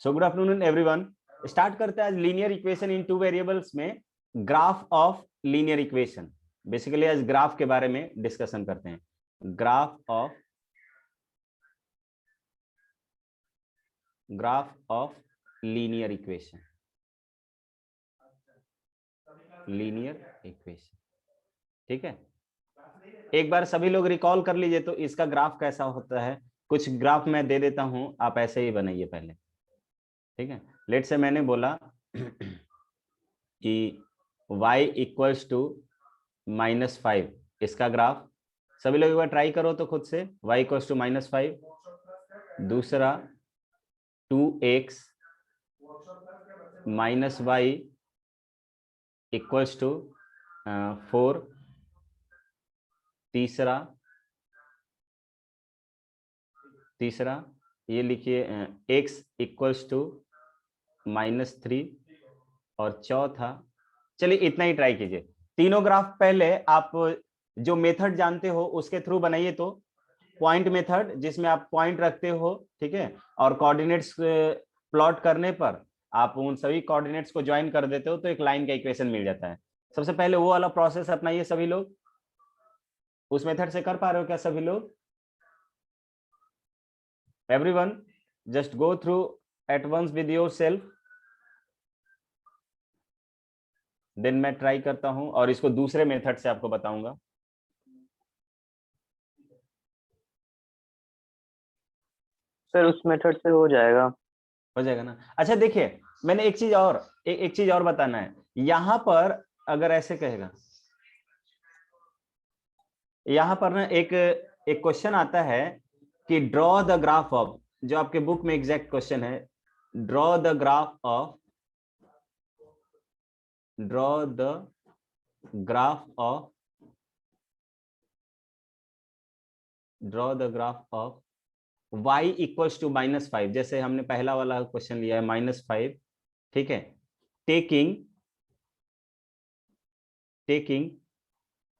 सो good afternoon everyone. Start करते हैं आज linear equation in two variables में graph of linear equation. Basically आज ग्राफ के बारे में डिस्कशन करते हैं। Graph of linear equation. ठीक है, एक बार सभी लोग रिकॉल कर लीजिए तो इसका ग्राफ कैसा होता है। कुछ ग्राफ मैं दे देता हूं, आप ऐसे ही बनाइए पहले। ठीक है, लेट से मैंने बोला कि y इक्वल्स टू -5, इसका ग्राफ सभी लोग एक बार ट्राई करो तो खुद से। y इक्वल्स टू -5, दूसरा 2x minus y equals to 4, तीसरा ये लिखिए x इक्वल्स टू -3, और चौथा, चलिए इतना ही ट्राई कीजिए। तीनों ग्राफ पहले आप जो मेथड जानते हो उसके थ्रू बनाइए। तो पॉइंट मेथड, जिसमें आप पॉइंट रखते हो, ठीक है, और कोऑर्डिनेट्स प्लॉट करने पर आप उन सभी कोऑर्डिनेट्स को ज्वाइन कर देते हो तो एक लाइन का इक्वेशन मिल जाता है। सबसे पहले वो वाला प्रोसेस अपनाइए सभी लोग। उस मेथड से कर पा रहे हो क्या सभी लोग? Everyone just go through at once with yourself, then मैं ट्राई करता हूं और इसको दूसरे मेथड से आपको बताऊंगा। सर उस मेथड से हो जाएगा ना? अच्छा देखिए, मैंने एक चीज और बताना है। यहां पर अगर ऐसे कहेगा, यहां पर ना एक क्वेश्चन आता है कि ड्रॉ द ग्राफ ऑफ, जो आपके बुक में एग्जैक्ट क्वेश्चन है, draw the graph of y equals to -5। जैसे हमने पहला वाला क्वेश्चन लिया है -5, ठीक है, टेकिंग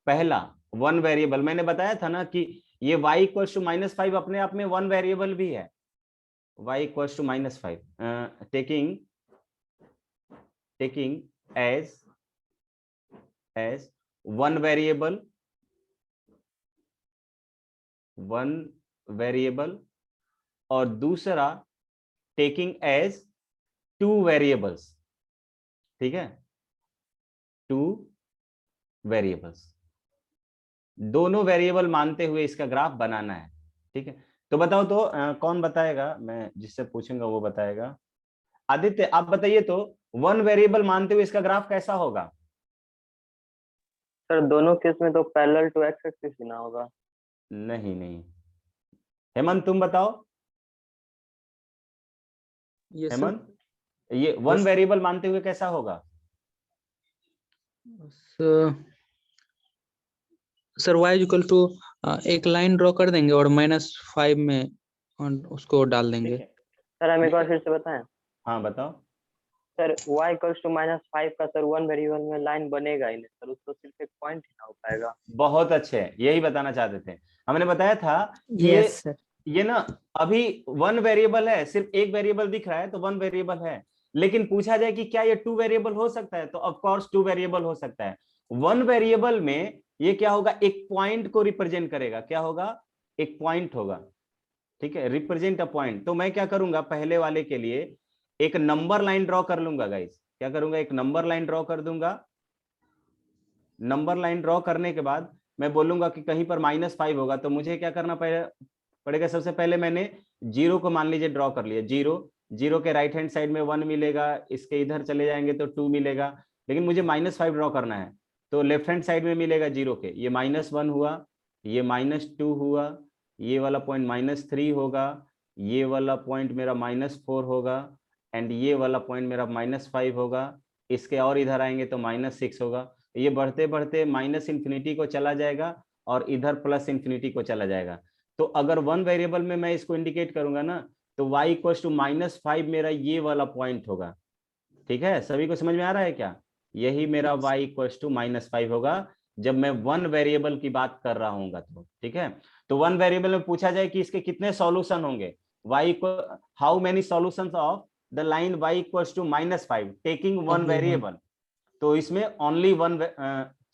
पहला वन वेरिएबल। मैंने बताया था ना कि ये y इक्वल्स टू -5 अपने आप में वन वेरिएबल भी है। y equals to -5 taking as one variable, और दूसरा टेकिंग एज 2 वेरिएबल्स। ठीक है, 2 वेरिएबल्स, दोनों वेरिएबल मानते हुए इसका ग्राफ बनाना है। ठीक है, तो बताओ तो कौन बताएगा? मैं जिससे पूछूंगा वो बताएगा। आदित्य आप बताइए तो, वन वेरिएबल मानते हुए इसका ग्राफ कैसा होगा? सर दोनों केस में तो पैरेलल टू एक्स एक्सिस ही ना होगा। नहीं, हेमंत तुम बताओ। हेमंत, ये वन वेरिएबल मानते हुए कैसा होगा? सर y इक्वल टू एक लाइन ड्रॉ कर देंगे और -5 में उसको डाल देंगे। सर हम एक बार फिर से बताएं। हाँ बताओ। सर y इक्वल टू -5 का सर वन वेरिएबल में लाइन बनेगा ही नहीं सर, उसको सिर्फ एक पॉइंट ही ना हो पाएगा। बहुत अच्छे, यही बताना चाहते थे। हमने बताया था कि ये ना अभी वन वेरिएबल है, सिर्फ एक वेरिएबल दिख रहा है तो वन वेरिएबल है। लेकिन पूछा जाए कि क्या ये 2 वेरिएबल हो सकता है, तो ऑफ कोर्स 2 वेरिएबल हो सकता है। वन वेरिएबल में ये क्या होगा, एक पॉइंट को रिप्रेजेंट करेगा। क्या होगा? एक पॉइंट होगा। ठीक है, रिप्रेजेंट अ पॉइंट। तो मैं क्या करूंगा, पहले वाले के लिए एक नंबर लाइन ड्रॉ कर लूंगा गाइस। क्या करूंगा, एक नंबर लाइन ड्रॉ कर दूंगा। नंबर लाइन ड्रॉ करने के बाद मैं बोलूंगा कि कहीं पर -5 होगा, तो मुझे क्या करना पड़ेगा? सबसे पहले मैंने जीरो को मान लीजिए ड्रॉ कर लिया। जीरो के राइट हैंड साइड में 1 मिलेगा, इसके इधर चले जाएंगे तो 2 मिलेगा, लेकिन मुझे -5 ड्रॉ करना है तो लेफ्ट हैंड साइड में मिलेगा जीरो के, ये -1 हुआ, ये -2 हुआ, ये वाला पॉइंट -3 होगा, ये वाला पॉइंट मेरा -4 होगा, एंड ये वाला पॉइंट मेरा -5 होगा। इसके और इधर आएंगे तो -6 होगा। ये बढ़ते बढ़ते -इन्फिनिटी को चला जाएगा और इधर +इन्फिनिटी को चला जाएगा। तो अगर वन वेरिएबल में मैं इसको इंडिकेट करूंगा ना, तो y इक्वल टू -5 मेरा ये वाला पॉइंट होगा। ठीक है, सभी को समझ में आ रहा है क्या? यही मेरा y इक्वल टू -5 होगा जब मैं वन वेरिएबल की बात कर रहा हूँ तो। ठीक है, तो वन वेरिएबल में पूछा जाए कि इसके कितने सॉल्यूशन होंगे, y how many solutions of the line y equals to -5 taking one Only one. Variable, तो इसमें ओनली वन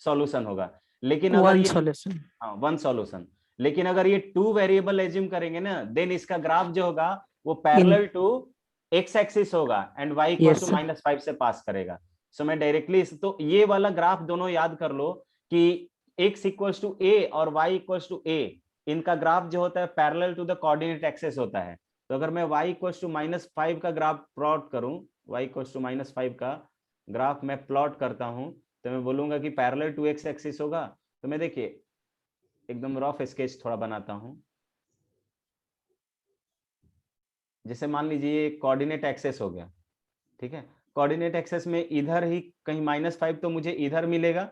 सॉल्यूशन होगा। लेकिन अगर One ये solution. हाँ वन सॉल्यूशन, लेकिन अगर ये 2 वेरिएबल एज्यूम करेंगे ना, देन इसका ग्राफ जो होगा वो पैरेलल टू एक्स एक्सिस होगा एंड y इक्वल्स टू -5 से पास करेगा। सो मैं डायरेक्टली, तो ये वाला ग्राफ दोनों याद कर लो कि x इक्वल्स टू a और y इक्वल्स टू a, इनका ग्राफ जो होता है parallel to the coordinate axis होता है। तो अगर मैं y इक्वल्स टू -5 का ग्राफ प्लॉट करूं, y इक्वल्स टू -5 का ग्राफ मैं प्लॉट करता हूं, तो मैं बोलूंगा कि पैरेलल टू एक्स एक्सिस होगा। तो मैं देखिए एकदम रफ स्केच थोड़ा बनाता हूं। जैसे मान लीजिए ये कोऑर्डिनेट एक्सेस हो गया, ठीक है। कोऑर्डिनेट एक्सेस में इधर ही कहीं -5 तो मुझे इधर मिलेगा,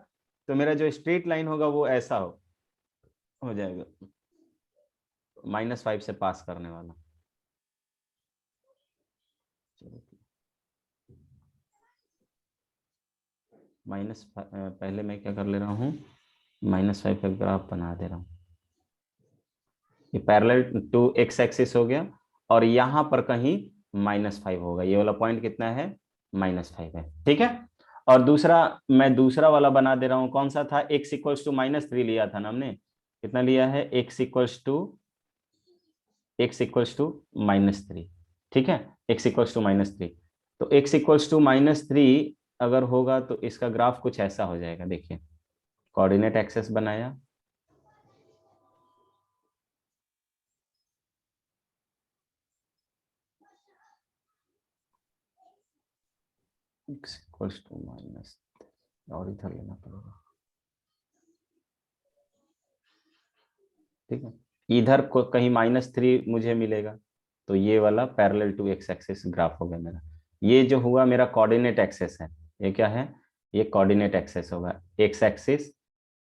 तो मेरा जो स्ट्रेट लाइन होगा वो ऐसा हो जाएगा, -5 से पास करने वाला। पहले मैं क्या कर ले रहा हूँ, -5 का ग्राफ बना दे रहा हूँ। ये पैरेलल टू एक्स एक्सिस हो गया और यहाँ पर कहीं -5 होगा। ये वाला पॉइंट कितना है, -5 है, ठीक है। और दूसरा मैं दूसरा वाला बना दे रहा हूँ, कौन सा था, x इक्वल्स टू -3 लिया था ना हमने, कितना लिया है, x इक्वल्स टू -3, ठीक है, x इक्वल्स टू -3। तो x इक्वल्स टू -3 अगर होगा तो इसका ग्राफ कुछ ऐसा हो जाएगा। देखिए कोऑर्डिनेट एक्सेस बनाया, x इक्वल्स टू माइनस, और इधर लेना पड़ेगा, ठीक है। इधर को कहीं -3 मुझे मिलेगा, तो ये वाला parallel to X axis graph हो गया मेरा। ये जो हुआ मेरा कोऑर्डिनेट एक्सेस है, ये क्या है, ये कोऑर्डिनेट एक्सेस होगा, एक्स एक्सिस,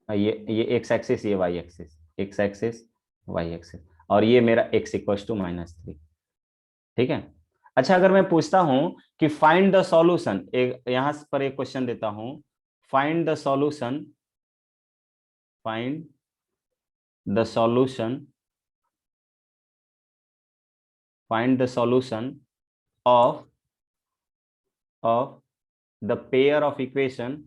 ये एक्स एक्सिस, ये Y axis, X axis Y axis, और ये मेरा x इक्वल्स टू -3, ठीक है। अच्छा अगर मैं पूछता हूं कि फाइंड द सॉल्यूशन, एक यहां पर एक क्वेश्चन देता हूं, find the solution, find the solution, find the solution of the pair of equation,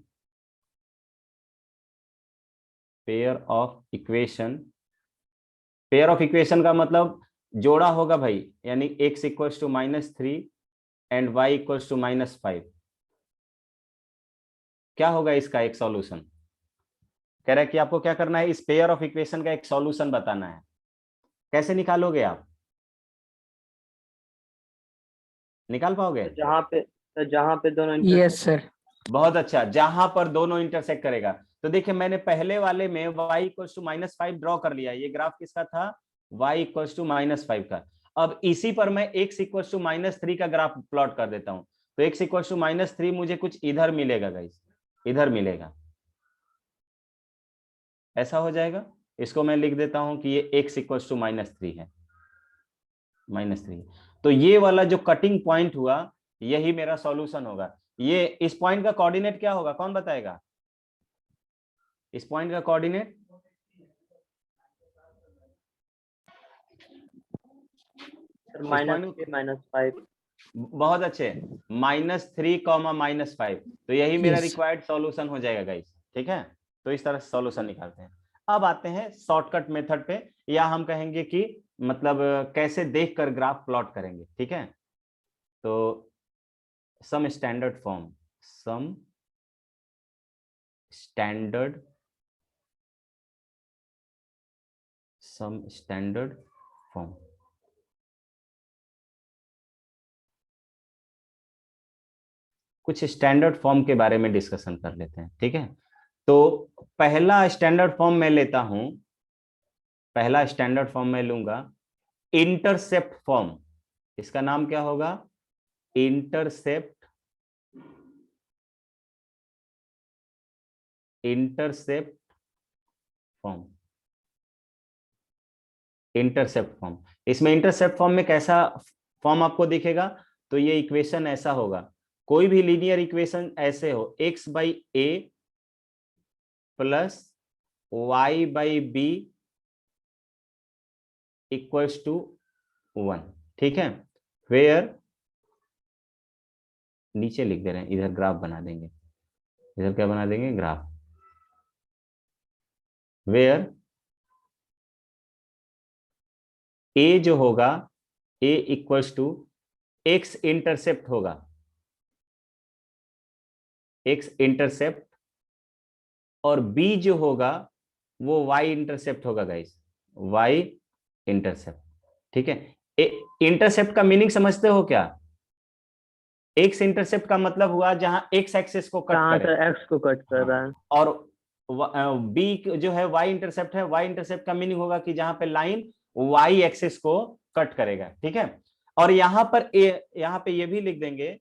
pair of equation का मतलब जोड़ा होगा भाई, यानी x equals to -3 and y equals to -5। क्या होगा इसका एक सॉल्यूशन, कह रहा है कि आपको क्या करना है, इस पेयर ऑफ इक्वेशन का एक सॉल्यूशन बताना है। कैसे निकालोगे आप, निकाल पाओगे, जहाँ पे दोनों यस सर, बहुत अच्छा, जहां पर दोनों इंटरसेक्ट करेगा। तो देखिए मैंने पहले वाले में y इक्वल्स टू -5 ड्रॉ कर लिया, ये ग्राफ किसका था, y इक्वल्स टू -5 का। अब इसी पर मैं x इक्वल्स टू -3 का ग्राफ प्लॉट कर देता हूं, तो x इक्वल्स टू -3 मुझे कुछ इधर मिलेगा गाइस, इधर मिलेगा, ऐसा हो जाएगा। इसको मैं लिख देता हूं कि ये x इक्वल्स टू -3 है, -3। तो ये वाला जो कटिंग पॉइंट हुआ यही मेरा सॉल्यूशन होगा। ये इस पॉइंट का कोऑर्डिनेट क्या होगा, कौन बताएगा, इस पॉइंट का कोऑर्डिनेट, -3 -5। बहुत अच्छे, -3, -5, तो यही मेरा रिक्वायर्ड सॉल्यूशन हो जाएगा गाइस, ठीक है। तो इस तरह से सॉल्यूशन निकालते हैं। अब आते हैं शॉर्टकट मेथड पे, या हम कहेंगे कि मतलब कैसे देखकर ग्राफ प्लॉट करेंगे, ठीक है। तो some standard form, some standard form, कुछ स्टैंडर्ड फॉर्म के बारे में डिस्कशन कर लेते हैं, ठीक है। तो पहला स्टैंडर्ड फॉर्म मैं लेता हूं, पहला स्टैंडर्ड फॉर्म मैं लूंगा इंटरसेप्ट फॉर्म। इसका नाम क्या होगा, इंटरसेप्ट फॉर्म, इंटरसेप्ट फॉर्म। इसमें इंटरसेप्ट फॉर्म में कैसा फॉर्म आपको दिखेगा, तो ये इक्वेशन ऐसा होगा, कोई भी लीनियर इक्वेशन ऐसे हो, x/a plus y/b equals to 1, ठीक है, वेयर नीचे लिख दे रहे हैं, इधर ग्राफ बना देंगे, इधर क्या बना देंगे, ग्राफ, वेयर ए जो होगा, ए इक्वल्स टू एक्स इंटरसेप्ट होगा, एक्स इंटरसेप्ट, और बी जो होगा वो वाई इंटरसेप्ट होगा गाइस, वाई इंटरसेप्ट। ठीक है, इंटरसेप्ट का मीनिंग समझते हो क्या? एक्स इंटरसेप्ट का मतलब हुआ जहां एक्स एक्सिस को कट करे, एक्स को कट कर रहा है। और बी जो है वाई इंटरसेप्ट है, वाई इंटरसेप्ट का मीनिंग होगा कि जहां पे लाइन वाई एक्सिस को कट करेगा। ठीक है, और यहां पर यहां पे ये भी लिख देंगे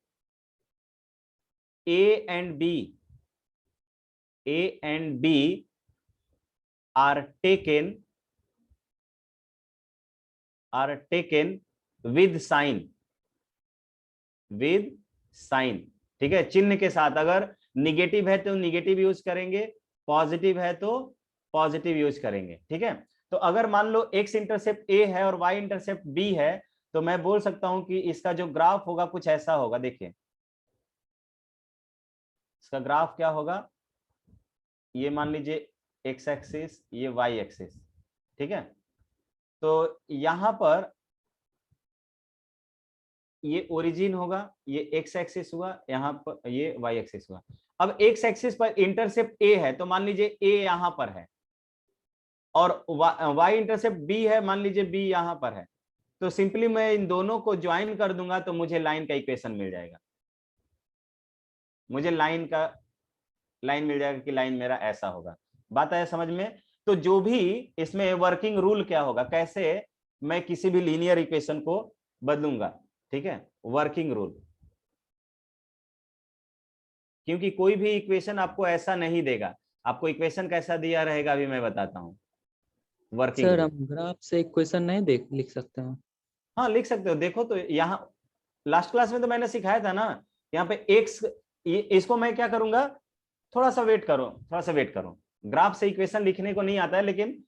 A and B are taken with sign, ठीक है, चिन्ह के साथ। अगर निगेटिव है तो निगेटिव यूज करेंगे, पॉजिटिव है तो पॉजिटिव यूज करेंगे। ठीक है, तो अगर मान लो एक्स इंटरसेप्ट ए है और वाई इंटरसेप्ट बी है, तो मैं बोल सकता हूं कि इसका जो ग्राफ होगा कुछ ऐसा होगा। देखिए इसका ग्राफ क्या होगा, ये मान लीजिए एक्स एक्सिस, ये वाई एक्सिस। ठीक है, तो यहां पर ये ओरिजिन होगा, ये एक्स एक्सिस हुआ, यहाँ पर ये वाई एक्सिस हुआ। अब एक्स एक्सिस पर इंटरसेप्ट ए है, तो मान लीजिए ए यहां पर है, और वाई इंटरसेप्ट बी है, मान लीजिए बी यहां पर है। तो सिंपली मैं इन दोनों को ज्वाइन कर दूंगा तो मुझे लाइन का इक्वेशन मिल जाएगा, मुझे लाइन मिल जाएगा कि लाइन मेरा ऐसा होगा। बात आया समझ में? तो जो भी इसमें वर्किंग रूल क्या होगा, कैसे मैं किसी भी लीनियर इक्वेशन को बदलूंगा। ठीक है, वर्किंग रूल, क्योंकि कोई भी इक्वेशन आपको ऐसा नहीं देगा। आपको इक्वेशन कैसा दिया रहेगा अभी मैं बताता हूं, वर्किंग सर रूल। हम ग्राफ से इक्वेशन नहीं लिख सकते हैं? हाँ लिख सकते हो, देखो तो यहाँ लास्ट क्लास में तो मैंने सिखाया था ना, यहाँ पे एक्स, इसको मैं क्या करूंगा, थोड़ा सा वेट करो, ग्राफ से इक्वेशन लिखने को नहीं आता है, लेकिन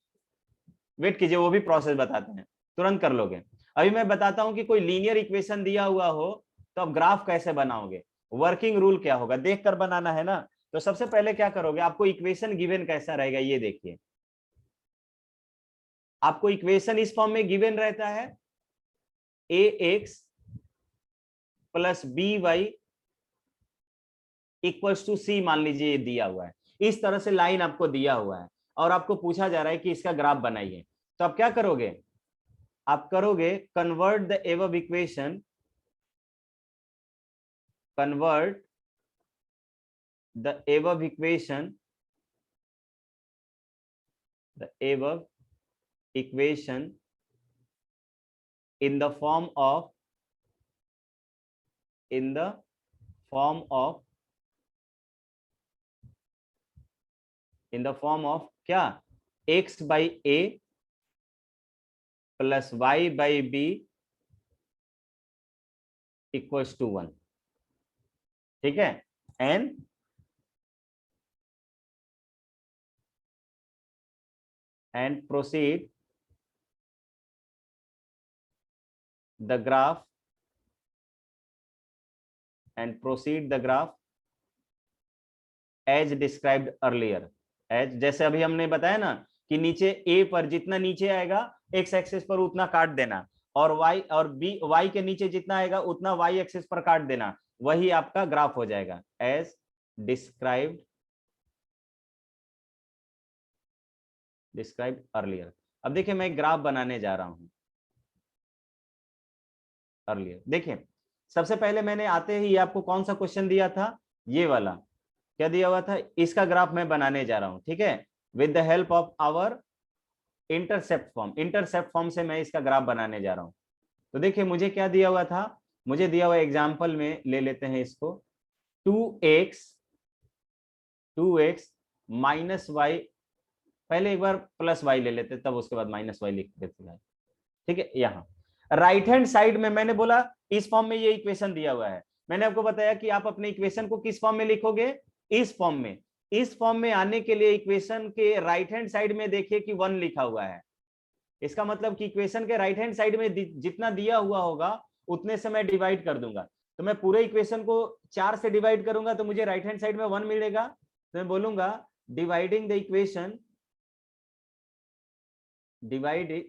वेट कीजिए, वो भी प्रोसेस बताते हैं, तुरंत कर लोगे। अभी मैं बताता हूं कि कोई लीनियर इक्वेशन दिया हुआ हो तो अब ग्राफ कैसे बनाओगे, वर्किंग रूल क्या होगा, देख कर बनाना है ना। तो सबसे पहले क्या करोगे, आपको इक्वेशन गिवन कैसा रहेगा ये देखिए। आपको इक्वेशन इस फॉर्म में गिवन रहता है, a x plus b y equals to c, मान लीजिए ये दिया हुआ है, इस तरह से लाइन आपको दिया हुआ है, और आपको पूछा जा रहा है कि इसका ग्राफ बनाइए। तो आप क्या करोगे, आप करोगे convert the above equation, convert the above equation in the form of क्या, x by a plus y by b equals to 1। ठीक है, and proceed the graph as described earlier। as जैसे अभी हमने बताया ना कि नीचे a पर जितना नीचे आएगा x एक्सिस पर उतना काट देना, और y और b y के नीचे जितना आएगा उतना y एक्सिस पर काट देना, वही आपका ग्राफ हो जाएगा, as described earlier। अब देखिए मैं ग्राफ बनाने जा रहा हूं earlier। देखिए सबसे पहले मैंने आते ही आपको कौन सा क्वेश्चन दिया था, ये वाला, क्या दिया हुआ था, इसका ग्राफ मैं बनाने जा रहा हूं। ठीक है, with the help of our intercept form से मैं इसका ग्राफ बनाने जा रहा हूं। तो देखिए मुझे क्या दिया हुआ था, मुझे दिया हुआ एग्जाम्पल में ले लेते हैं इसको, 2x माइनस वाई, पहले एक बार प्लस वाई ले लेते तब उसके बाद माइनस वाई लिख देते हैं। ठीक है, यहाँ राइट हैंड साइड में मैंने बोला इस फॉर्म में ये इक्वेशन दिया हुआ है, मैंने आपको बताया कि आप अपने इक्वेशन को किस फॉर्म में लिखोगे, इस फॉर्म में। इस फॉर्म में आने के लिए इक्वेशन के राइट हैंड साइड में देखिए कि 1 लिखा हुआ है, इसका मतलब कि इक्वेशन के राइट हैंड साइड में जितना दिया हुआ होगा उतने से मैं डिवाइड कर दूंगा। तो मैं पूरे इक्वेशन को 4 से डिवाइड करूंगा तो मुझे राइट हैंड साइड में 1 मिलेगा। तो मैं बोलूंगा dividing the equation, dividing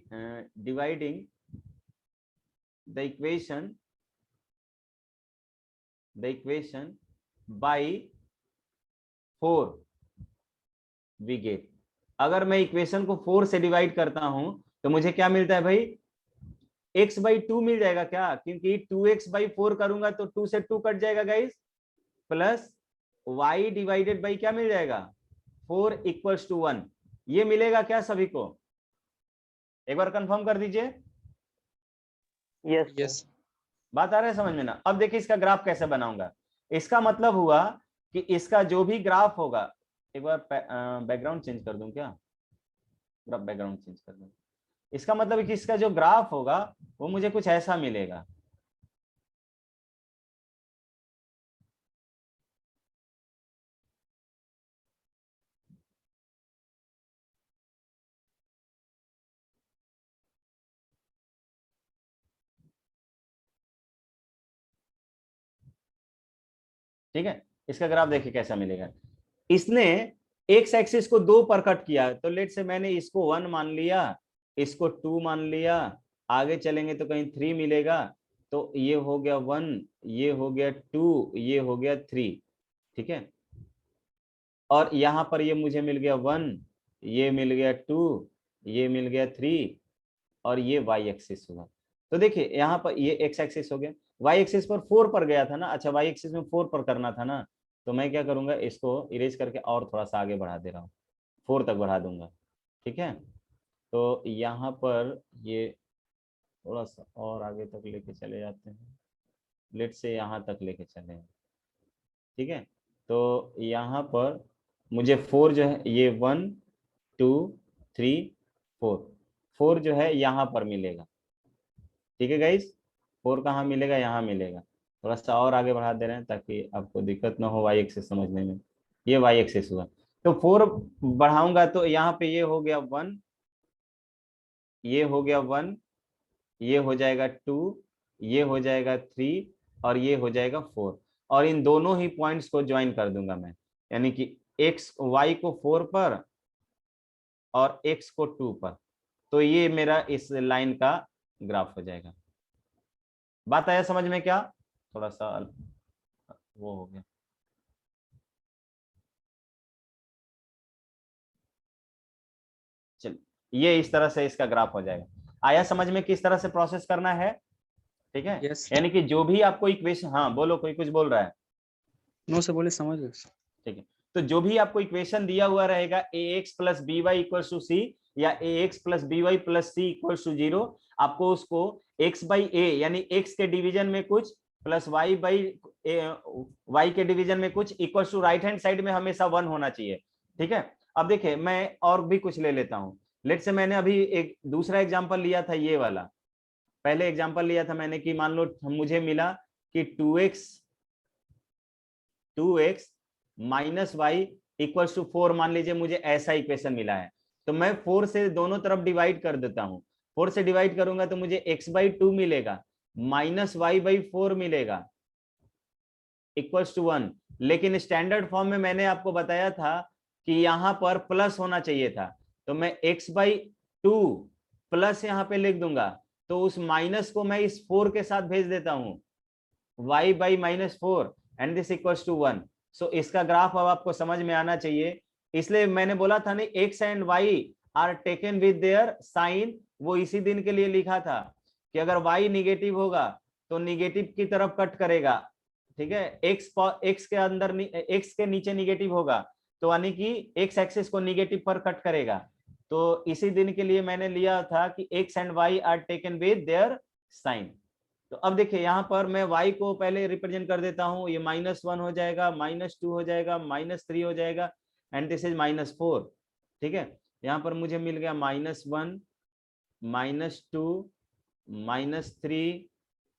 the equation by 4 we get। अगर मैं इक्वेशन को 4 से डिवाइड करता हूं तो मुझे क्या मिलता है भाई, x बाई 2 मिल जाएगा क्या, क्योंकि 2x बाई 4 करूंगा तो 2 से 2 कट जाएगा guys, plus y divided by क्या मिल जाएगा 4 इक्वल्स टू 1। ये मिलेगा क्या सभी को, एक बार कंफर्म कर दीजिए। यस यस बात आ रहा है समझ में ना। अब देखिए इसका ग्राफ कैसे बनाऊंगा। इसका मतलब हुआ कि इसका जो भी ग्राफ होगा, एक बार बैकग्राउंड चेंज कर दूं क्या, पूरा बैकग्राउंड चेंज कर दूं। इसका मतलब है कि इसका जो ग्राफ होगा वो मुझे कुछ ऐसा मिलेगा। ठीक है, इसका ग्राफ देखिए कैसा मिलेगा। इसने एक्स एक्सिस को 2 पर कट किया, तो लेट से मैंने इसको 1 मान लिया, इसको 2 मान लिया, आगे चलेंगे तो कहीं 3 मिलेगा, तो ये हो गया 1, ये हो गया 2, ये हो गया 3। ठीक है, और यहां पर ये मुझे मिल गया 1, ये मिल गया 2, ये मिल गया 3, और ये वाई एक्सिस हुआ। तो देखिए यहाँ पर ये एक्स एक्सिस हो गया, वाई एक्सिस पर 4 पर गया था ना, अच्छा वाई एक्सिस में 4 पर करना था ना, तो मैं क्या करूंगा, इसको इरेज करके और थोड़ा सा आगे बढ़ा दे रहा हूँ, 4 तक बढ़ा दूंगा। ठीक है, तो यहाँ पर ये थोड़ा सा और आगे तक लेके चले जाते हैं, लेट से यहाँ तक लेके चले हैं। ठीक है, तो यहाँ पर मुझे 4 जो है ये 1 2 3 4 जो है यहाँ पर मिलेगा। ठीक है गाइस, 4 कहाँ मिलेगा, यहाँ मिलेगा। थोड़ा सा और आगे बढ़ा दे रहे हैं ताकि आपको दिक्कत ना हो वाई एक्सिस समझने में। ये वाई एक्सिस हुआ, तो 4 बढ़ाऊंगा तो यहाँ पे ये हो गया 1, ये हो गया 1, ये हो जाएगा 2, ये हो जाएगा 3, और ये हो जाएगा 4, और इन दोनों ही पॉइंट्स को ज्वाइन कर दूंगा मैं, यानी कि x y को 4 पर और x को 2 पर, तो ये मेरा इस लाइन का ग्राफ हो जाएगा। बात आया समझ में क्या, थोड़ा सा वो हो गया। चलिए ये इस तरह से इसका ग्राफ हो जाएगा। आया समझ में किस तरह से प्रोसेस करना है। ठीक है, यस यानी कि जो भी आपको इक्वेशन, हाँ बोलो कोई कुछ बोल रहा है। नो से बोले समझ गए। ठीक है, तो जो भी आपको इक्वेशन दिया हुआ रहेगा ax plus b y equal to c या ax plus b y plus c equal to 0, आपको उसको x बाई ए यानी x के डिवीजन में कुछ प्लस y बाई y के डिवीजन में कुछ equal to right hand side में हमेशा 1 होना चाहिए। ठीक है, अब देखिए मैं और भी कुछ ले लेता हूं। लेट से मैंने अभी एक दूसरा एग्जांपल लिया था, ये वाला पहले एग्जांपल लिया था मैंने कि मान लो मुझे मिला कि 2x minus Y equals to 4, मान लीजिए मुझे ऐसा इक्वेशन मिला है, तो मैं 4 से दोनों तरफ डिवाइड कर देता हूं। 4 से डिवाइड करूंगा तो मुझे x बाई 2 मिलेगा माइनस वाई बाई 4 मिलेगा इक्वल्स टू 1। लेकिन स्टैंडर्ड फॉर्म में मैंने आपको बताया था कि यहां पर प्लस होना चाहिए था, तो मैं x बाई 2 प्लस यहां पे लिख दूंगा, तो उस माइनस को मैं इस 4 के साथ भेज देता हूं, y by minus 4 and this equals to 1। So इसका ग्राफ अब आपको समझ में आना चाहिए, इसलिए मैंने बोला था नहीं x and y are taken with their sign, वो इसी दिन के लिए लिखा था कि अगर y निगेटिव होगा तो निगेटिव की तरफ कट करेगा। ठीक है, x के अंदर x के नीचे निगेटिव होगा तो यानी कि x एक्सिस को निगेटिव पर कट करेगा, तो इसी दिन के लिए मैंने लिया था कि x and y are taken with their sign. तो अब देखिए यहाँ पर मैं y को पहले रिप्रेजेंट कर देता हूँ, ये -1 हो जाएगा, -2 हो जाएगा, -3 हो जाएगा एंड दिस इज -4। ठीक है, यहाँ पर मुझे मिल गया -1 -2 -3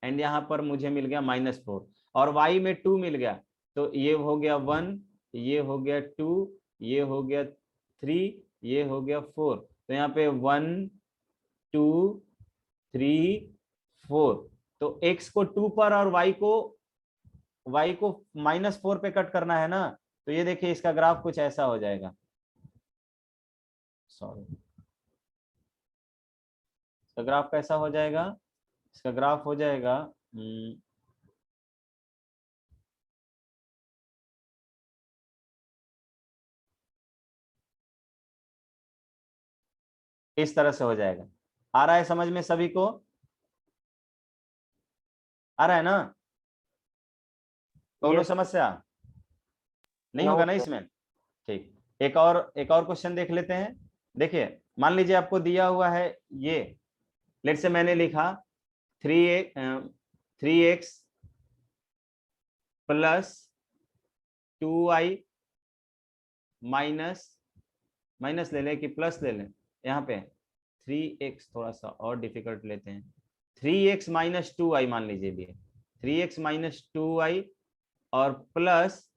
एंड यहाँ पर मुझे मिल गया -4, और y में 2 मिल गया, तो ये हो गया 1, ये हो गया 2, ये हो गया 3, ये हो गया 4, तो यहाँ पे 1 2 3 4, तो x को 2 पर और y को y को -4 पे कट करना है ना, तो ये देखिए इसका ग्राफ कुछ ऐसा हो जाएगा। सॉरी, इसका ग्राफ कैसा हो जाएगा? इसका ग्राफ हो जाएगा इस तरह से हो जाएगा। आ रहा है समझ में सभी को? आ रहा है ना? दोनों समस्या नहीं होगा ना इसमें? ठीक, एक और क्वेश्चन देख लेते हैं। देखिए मान लीजिए आपको दिया हुआ है ये, लेट से मैंने लिखा 3x प्लस 2y माइनस ले लें कि प्लस ले लें? यहाँ पे 3x थोड़ा सा और डिफिकल्ट लेते हैं, 3x माइनस 2y मान लीजिए दिए, 3x माइनस 2y और प्लस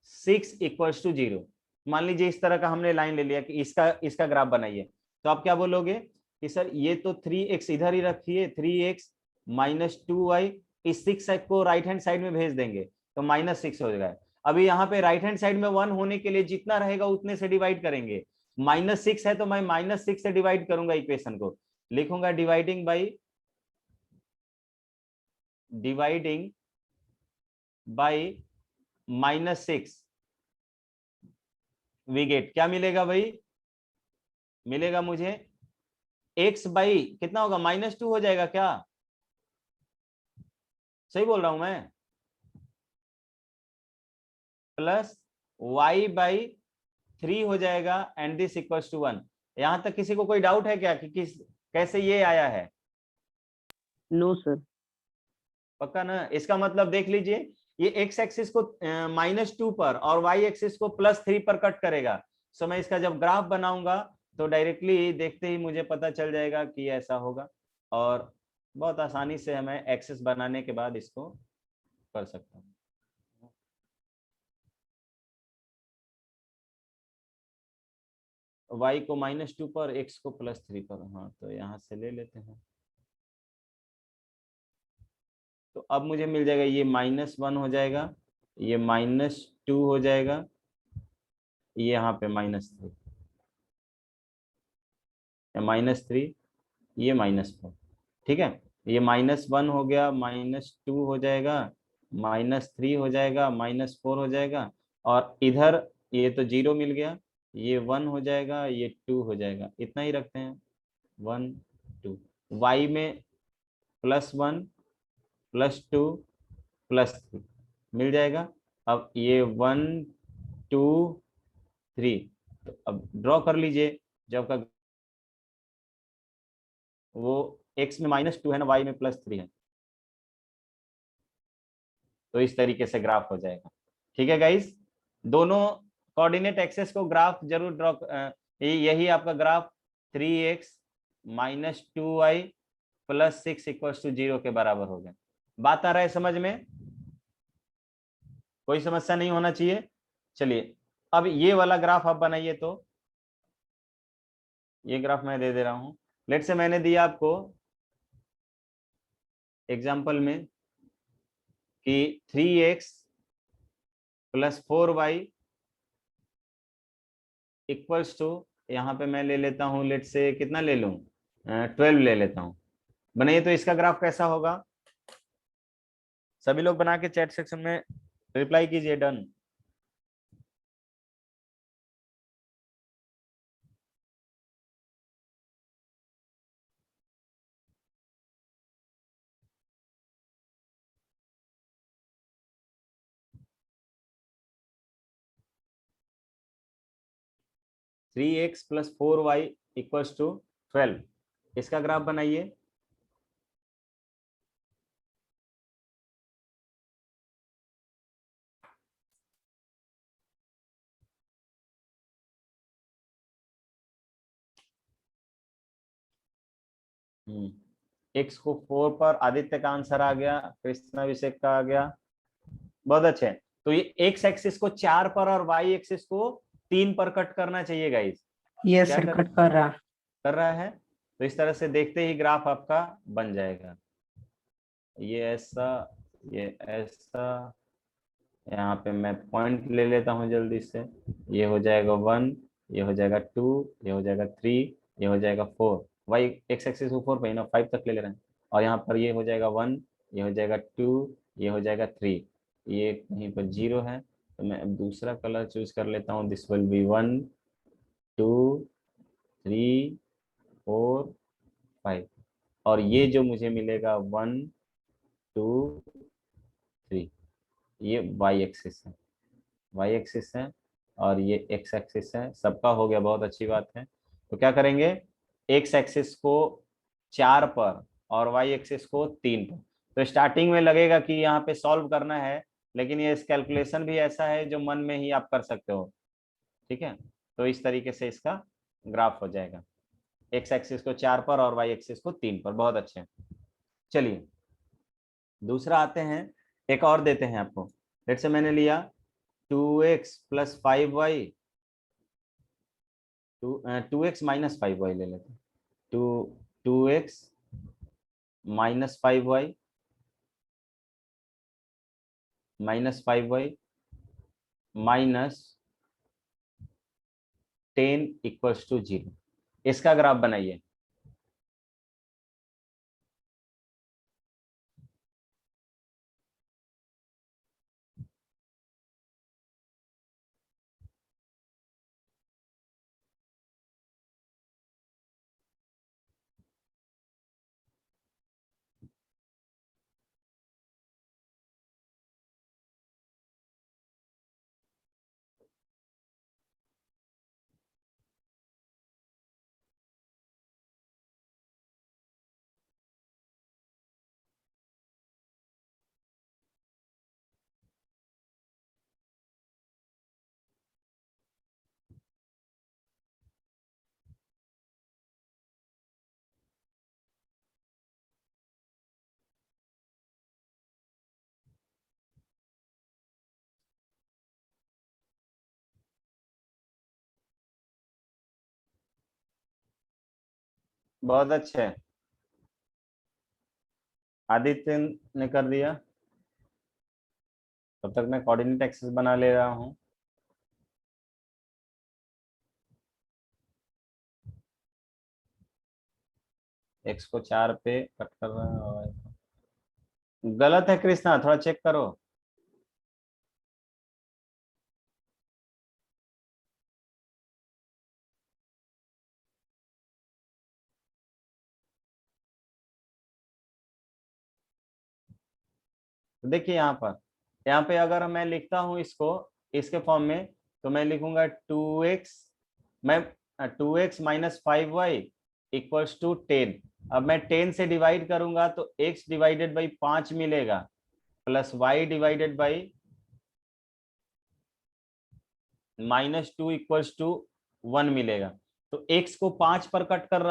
6 इक्वल्स टू 0। मान लीजिए इस तरह का हमने लाइन ले लिया कि इसका ग्राफ बनाइए, तो आप क्या बोलोगे कि सर ये तो 3x इधर ही रखिए, 3x माइनस 2y, इस 6 को राइट हैंड साइड में भेज देंगे तो -6 हो जाएगा। अभी यहाँ पे राइट हैंड साइड में 1 होने के लिए जितना रहेगा उतने से डिवाइड करेंगे। -6 है तो मैं -6 से डिवाइड करूंगा, इक्वेशन को लिखूंगा डिवाइडिंग बाई -6, वी गेट क्या मिलेगा भाई? मिलेगा मुझे x बाई कितना होगा, -2 हो जाएगा क्या? सही बोल रहा हूं मैं? प्लस y बाई 3 हो जाएगा एंड दिस इक्वल्स टू 1। यहां तक किसी को कोई डाउट है क्या कि कैसे ये आया है? No sir. पक्का ना? इसका मतलब देख लीजिए, ये x एक्सिस को -2 पर और y एक्सिस को +3 पर कट करेगा। सो मैं इसका जब ग्राफ बनाऊंगा तो डायरेक्टली देखते ही मुझे पता चल जाएगा कि ऐसा होगा, और बहुत आसानी से हमें एक्सिस बनाने के बाद इसको कर सकता हूँ। y को -2 पर, x को +3 पर, हाँ तो यहाँ से ले लेते हैं। तो अब मुझे मिल जाएगा ये -1 हो जाएगा, ये -2 हो जाएगा, ये यहाँ पे -3, -3, ये -4, ठीक है। ये -1 हो गया, -2 हो जाएगा, -3 हो जाएगा, -4 हो जाएगा, और इधर ये तो 0 मिल गया, ये 1 हो जाएगा, ये 2 हो जाएगा। इतना ही रखते हैं, 1 2, y में +1 +2 +3 मिल जाएगा। अब ये 1 2 3, तो अब ड्रॉ कर लीजिए, जब का वो x में -2 है ना, y में +3 है, तो इस तरीके से ग्राफ हो जाएगा। ठीक है गाइस, दोनों कोऑर्डिनेट एक्सेस को ग्राफ जरूर ड्रॉ, यही आपका graph 3x minus 2y plus 6 equals to 0 के बराबर हो गया। बात आ रहा है समझ में? कोई समस्या नहीं होना चाहिए। चलिए अब ये वाला ग्राफ आप बनाइए, तो ये ग्राफ मैं दे दे रहा हूं। लेट से मैंने दिया आपको एग्जाम्पल में कि 3x plus 4y equals to, यहाँ पे मैं ले लेता हूँ, लेट से कितना ले लूं, 12 ले लेता हूँ। बनाइए तो इसका ग्राफ कैसा होगा? सभी लोग बना के चैट सेक्शन में रिप्लाई कीजिए, done. Three X plus 4y equals to 12, इसका ग्राफ बनाइए। एक्स को 4 पर, आदित्य का आंसर आ गया, कृष्णा अभिषेक का आ गया, बहुत अच्छे। तो ये एक्स एक्सिस को 4 पर और वाई एक्सिस को 3 पर कट करना चाहिए गाइस। यस सर, कट कर रहा है। तो इस तरह से देखते ही ग्राफ आपका बन जाएगा, ये ऐसा, ये ऐसा, यहाँ पे मैं पॉइंट ले लेता हूँ जल्दी से। ये हो जाएगा 1, ये हो जाएगा 2, ये हो जाएगा 3, ये हो जाएगा 4। वाई एक्स एक्सिस को 4 पे ही ना 5 तक ले ले रहे हैं। और यहाँ पर ये हो जाएगा 1, ये हो जाएगा 2, ये हो जाएगा 3, ये कहीं पर 0 है। तो मैं अब दूसरा कलर चूज कर लेता हूँ। This will be 1, 2, 3, 4, 5। और ये जो मुझे मिलेगा 1, 2, 3, ये वाई एक्सिस है, वाई एक्सिस है। और ये एक्स एक्सिस है। सबका हो गया, बहुत अच्छी बात है। तो क्या करेंगे, एक्स एक्सिस को 4 पर और वाई एक्सिस को 3 पर। तो स्टार्टिंग में लगेगा कि यहाँ पे सॉल्व करना है, लेकिन ये इस कैलकुलेशन भी ऐसा है जो मन में ही आप कर सकते हो। ठीक है, तो इस तरीके से इसका ग्राफ हो जाएगा, एक्स एक्सिस को 4 पर और वाई एक्सिस को 3 पर। बहुत अच्छे। चलिए दूसरा आते हैं, एक और देते हैं आपको। लेट से मैंने लिया 2x plus 5y, 2x minus 5y ले लेते हैं। 2x minus 5y minus 5y minus 10 equals to 0। इसका ग्राफ बनाइए। बहुत अच्छे, आदित्य ने कर दिया। तब तक मैं कोऑर्डिनेट एक्सेस बना ले रहा हूँ। एक्स को 4 पे कट कर रहा है। गलत है कृष्णा, थोड़ा चेक करो। तो देखिए यहाँ पे अगर मैं लिखता हूँ इसको इसके फॉर्म में, तो मैं लिखूंगा 2x, मैं 2x minus 5y equals to 10। अब मैं 10 से डिवाइड करूंगा तो x डिवाइडेड बाई 5 मिलेगा, plus y divided by -2 equals to 1 मिलेगा। तो x को 5 पर कट कर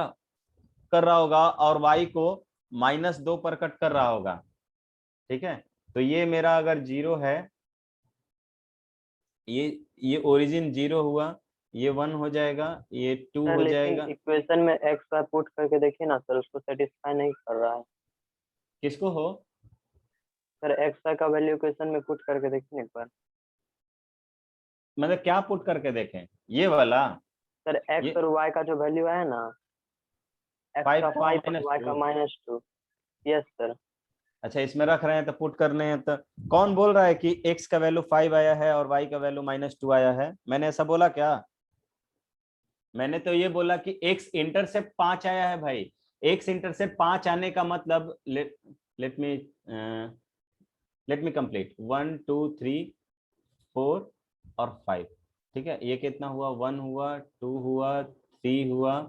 रहा होगा और y को -2 पर कट कर रहा होगा। ठीक है, तो ये मेरा अगर 0 है, ये ओरिजिन 0 हुआ, ये 1 हो जाएगा, ये 2 सर हो लेकिन जाएगा। इक्वेशन में एक्स वाई पुट करके देखिए ना सर, उसको सेटिस्फाई नहीं कर रहा है। किसको हो? सर एक्स वाई का वैल्यू इक्वेशन में पुट करके देखिए एक बार। मतलब क्या पुट करके देखें, ये वाला? सर एक्स ये और वाई का जो वैल्यू है ना, एक्स 5 का 5 और वाई का -2। -2। Yes sir. अच्छा, इसमें रख रहे हैं तो पुट करने हैं, तो कौन बोल रहा है कि x का वैल्यू 5 आया है और y का वैल्यू -2 आया है? मैंने ऐसा बोला क्या? मैंने तो ये बोला कि x इंटरसेप्ट 5 आया है भाई। x इंटरसेप्ट 5 आने का मतलब, लेट मी कंप्लीट। 1 2 3 4 और 5। ठीक है, ये कितना हुआ? 1 हुआ, 2 हुआ, 3 हुआ,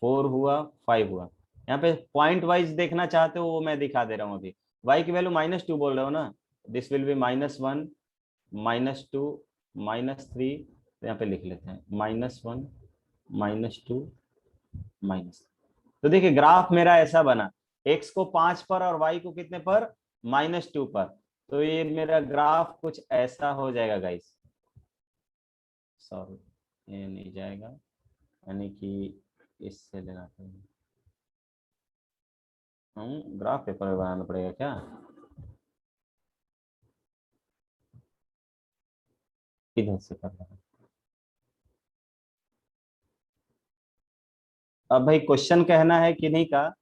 4 हुआ, 5 हुआ। यहाँ पे पॉइंट वाइज देखना चाहते हो वो मैं दिखा दे रहा हूँ अभी। y की वैल्यू -2 बोल रहे हो ना, दिस विल बी -1 -2 -3। यहाँ पे लिख लेते हैं -1 -2 माइनस। तो देखिए ग्राफ मेरा ऐसा बना, x को 5 पर और y को कितने पर? -2 पर। तो ये मेरा ग्राफ कुछ ऐसा हो जाएगा गाइस। सॉरी, ये नहीं जाएगा, यानी कि इससे लेना पड़ेगा। ग्राफ पेपर में बनाना पड़ेगा क्या? इधर से कर रहा है। अब भाई क्वेश्चन कहना है कि नहीं का